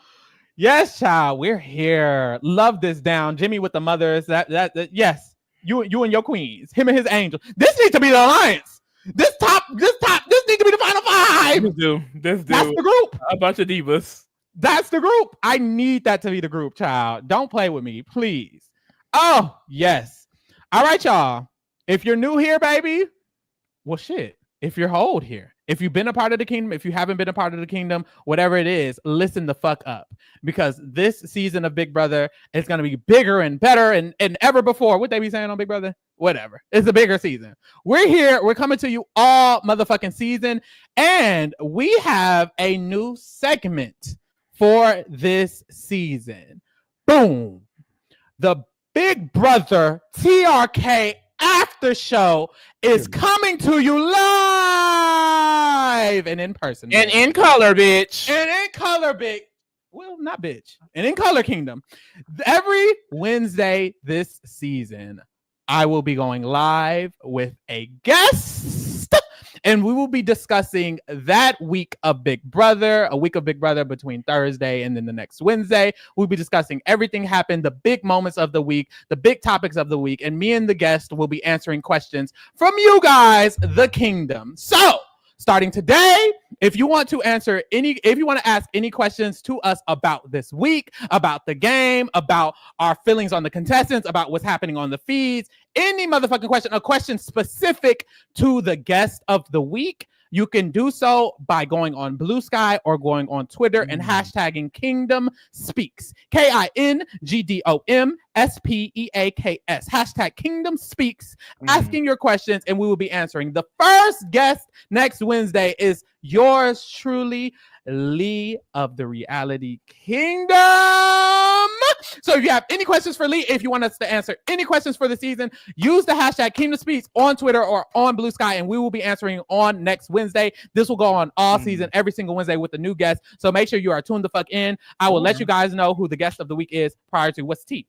Yes, child. We're here. Love this down. Jimmy with the mothers. That yes. You and your queens. Him and his angel. This needs to be the alliance. This needs to be the final five. This do. That's the group. A bunch of divas. That's the group. I need that to be the group, child. Don't play with me, please. Oh, yes. All right, y'all. If you're new here, baby, well, shit. If you're old here, if you've been a part of the kingdom, if you haven't been a part of the kingdom, whatever it is, listen the fuck up, because this season of Big Brother is going to be bigger and better and ever before. What they be saying on Big Brother? Whatever. It's a bigger season. We're here. We're coming to you all motherfucking season. And we have a new segment for this season. Boom. The Big Brother TRK After Show is coming to you live and in person. And in color, bitch. And in color, bitch. Well, not bitch. And in color, Kingdom. Every Wednesday this season, I will be going live with a guest. And we will be discussing that week of Big Brother, a week of Big Brother between Thursday and then the next Wednesday. We'll be discussing everything happened, the big moments of the week, the big topics of the week, and me and the guest will be answering questions from you guys, the Kingdom. So starting today, if you want to ask any questions to us about this week, about the game, about our feelings on the contestants, about what's happening on the feeds, any motherfucking question, a question specific to the guest of the week, you can do so by going on Blue Sky or going on Twitter and hashtagging KingdomSpeaks. KingdomSpeaks. Hashtag KingdomSpeaks. Asking your questions, and we will be answering. The first guest next Wednesday is yours truly, Lee of the Reality Kingdom. So if you have any questions for Lee, if you want us to answer any questions for the season, use the hashtag KingdomSpeaks on Twitter or on Blue Sky, and we will be answering on next Wednesday. This will go on all season, every single Wednesday with a new guest. So make sure you are tuned the fuck in. I will let you guys know who the guest of the week is prior to what's tea.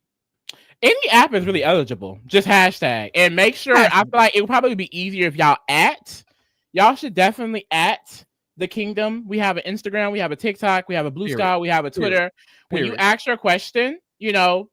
Any app is really eligible. Just hashtag. And make sure, I feel like it would probably be easier if y'all should definitely the Kingdom. We have an Instagram, we have a TikTok, we have a Blue Sky, we have a Twitter. When you ask your question,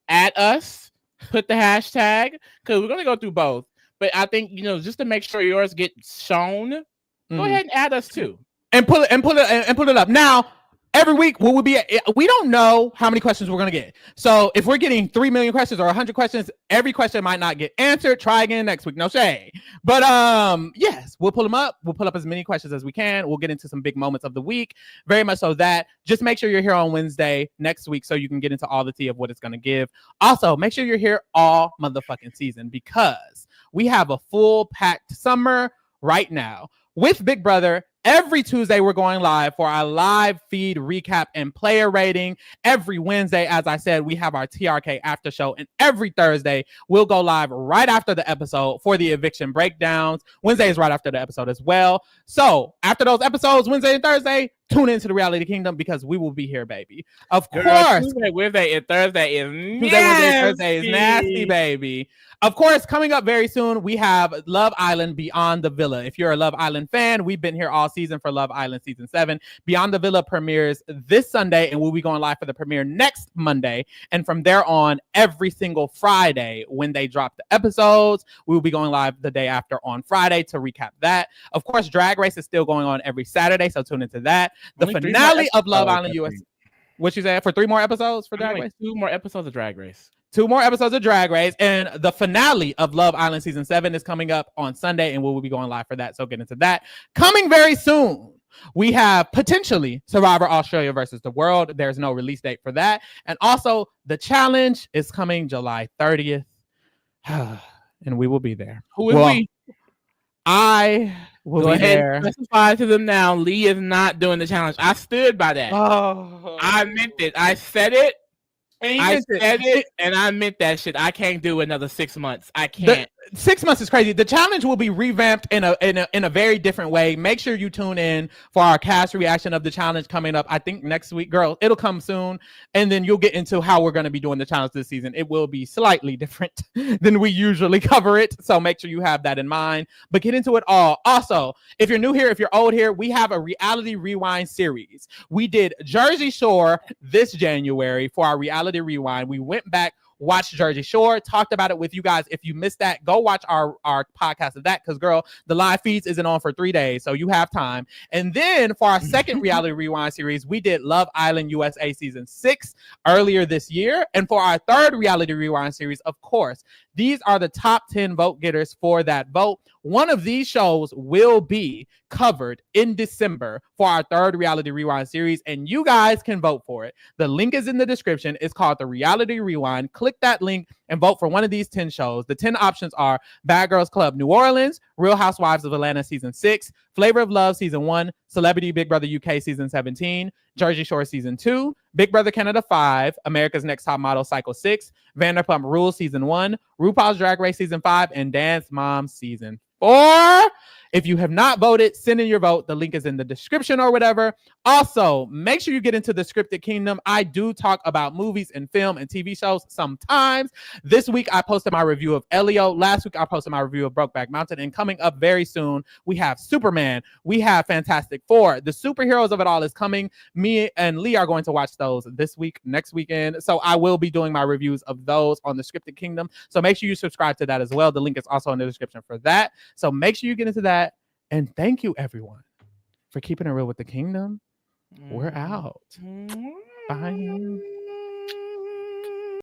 add us, put the hashtag, because we're gonna go through both. But I think just to make sure yours get shown, go ahead and add us too, and put it up now. Every week, we don't know how many questions we're going to get. So if we're getting 3 million questions or 100 questions, every question might not get answered. Try again next week. No shade. But yes, we'll pull them up. We'll pull up as many questions as we can. We'll get into some big moments of the week. Very much so that. Just make sure you're here on Wednesday next week so you can get into all the tea of what it's going to give. Also, make sure you're here all motherfucking season because we have a full packed summer right now with Big Brother. Every Tuesday, we're going live for our live feed recap and player rating. Every Wednesday, as I said, we have our TRK after show. And every Thursday, we'll go live right after the episode for the eviction breakdowns. Wednesday is right after the episode as well. So after those episodes, Wednesday and Thursday, tune into the Reality Kingdom because we will be here, baby. Of course. Tuesday, Wednesday, and Thursday is nasty. Tuesday, Wednesday, Thursday is nasty, baby. Of course, coming up very soon, we have Love Island Beyond the Villa. If you're a Love Island fan, we've been here all season for Love Island Season 7. Beyond the Villa premieres this Sunday, and we'll be going live for the premiere next Monday. And from there on, every single Friday when they drop the episodes, we will be going live the day after on Friday to recap that. Of course, Drag Race is still going on every Saturday, so tune into that. The finale of Love Island US. What you said? For 3 more episodes for Drag Race? 2 more episodes of Drag Race. 2 more episodes of Drag Race, and the finale of Love Island Season 7 is coming up on Sunday, and we will be going live for that, so get into that. Coming very soon, we have potentially Survivor Australia versus the World. There's no release date for that. And also, the challenge is coming July 30th, and we will be there. Who is we? I will be there. Specify to them now, Lee is not doing the challenge. I stood by that. Oh. I meant it. I said it. I said it, and I meant that shit. I can't do another 6 months. I can't. 6 months is crazy. The challenge will be revamped in a very different way. Make sure you tune in for our cast reaction of the challenge coming up. I think next week, girl. It'll come soon, and then you'll get into how we're going to be doing the challenge this season. It will be slightly different than we usually cover it, so make sure you have that in mind. But get into it all. Also, if you're new here, if you're old here, we have a reality rewind series. We did Jersey Shore this January for our reality rewind. We went back, watched Jersey Shore, talked about it with you guys. If you missed that, go watch our podcast of that because, girl, the live feeds isn't on for 3 days, so you have time. And then for our second reality rewind series, we did Love Island USA Season 6 earlier this year. And for our third reality rewind series, of course, these are the top 10 vote getters for that vote. One of these shows will be covered in December for our third reality rewind series, and you guys can vote for it. The link is in the description. It's called the Reality Rewind. Click that link and vote for one of these 10 shows. The 10 options are Bad Girls Club New Orleans, Real Housewives of Atlanta Season 6, Flavor of Love Season 1, Celebrity Big Brother UK Season 17, Jersey Shore Season 2, Big Brother Canada 5, America's Next Top Model Cycle 6, Vanderpump Rules Season 1, RuPaul's Drag Race Season 5, and Dance Mom Season 4. If you have not voted, send in your vote. The link is in the description or whatever. Also, make sure you get into the Scripted Kingdom. I do talk about movies and film and TV shows sometimes. This week, I posted my review of Elio. Last week, I posted my review of Brokeback Mountain. And coming up very soon, we have Superman. We have Fantastic Four. The superheroes of it all is coming. Me and Lee are going to watch those this week, next weekend. So I will be doing my reviews of those on the Scripted Kingdom. So make sure you subscribe to that as well. The link is also in the description for that. So make sure you get into that. And thank you, everyone, for keeping it real with the kingdom. We're out. Bye.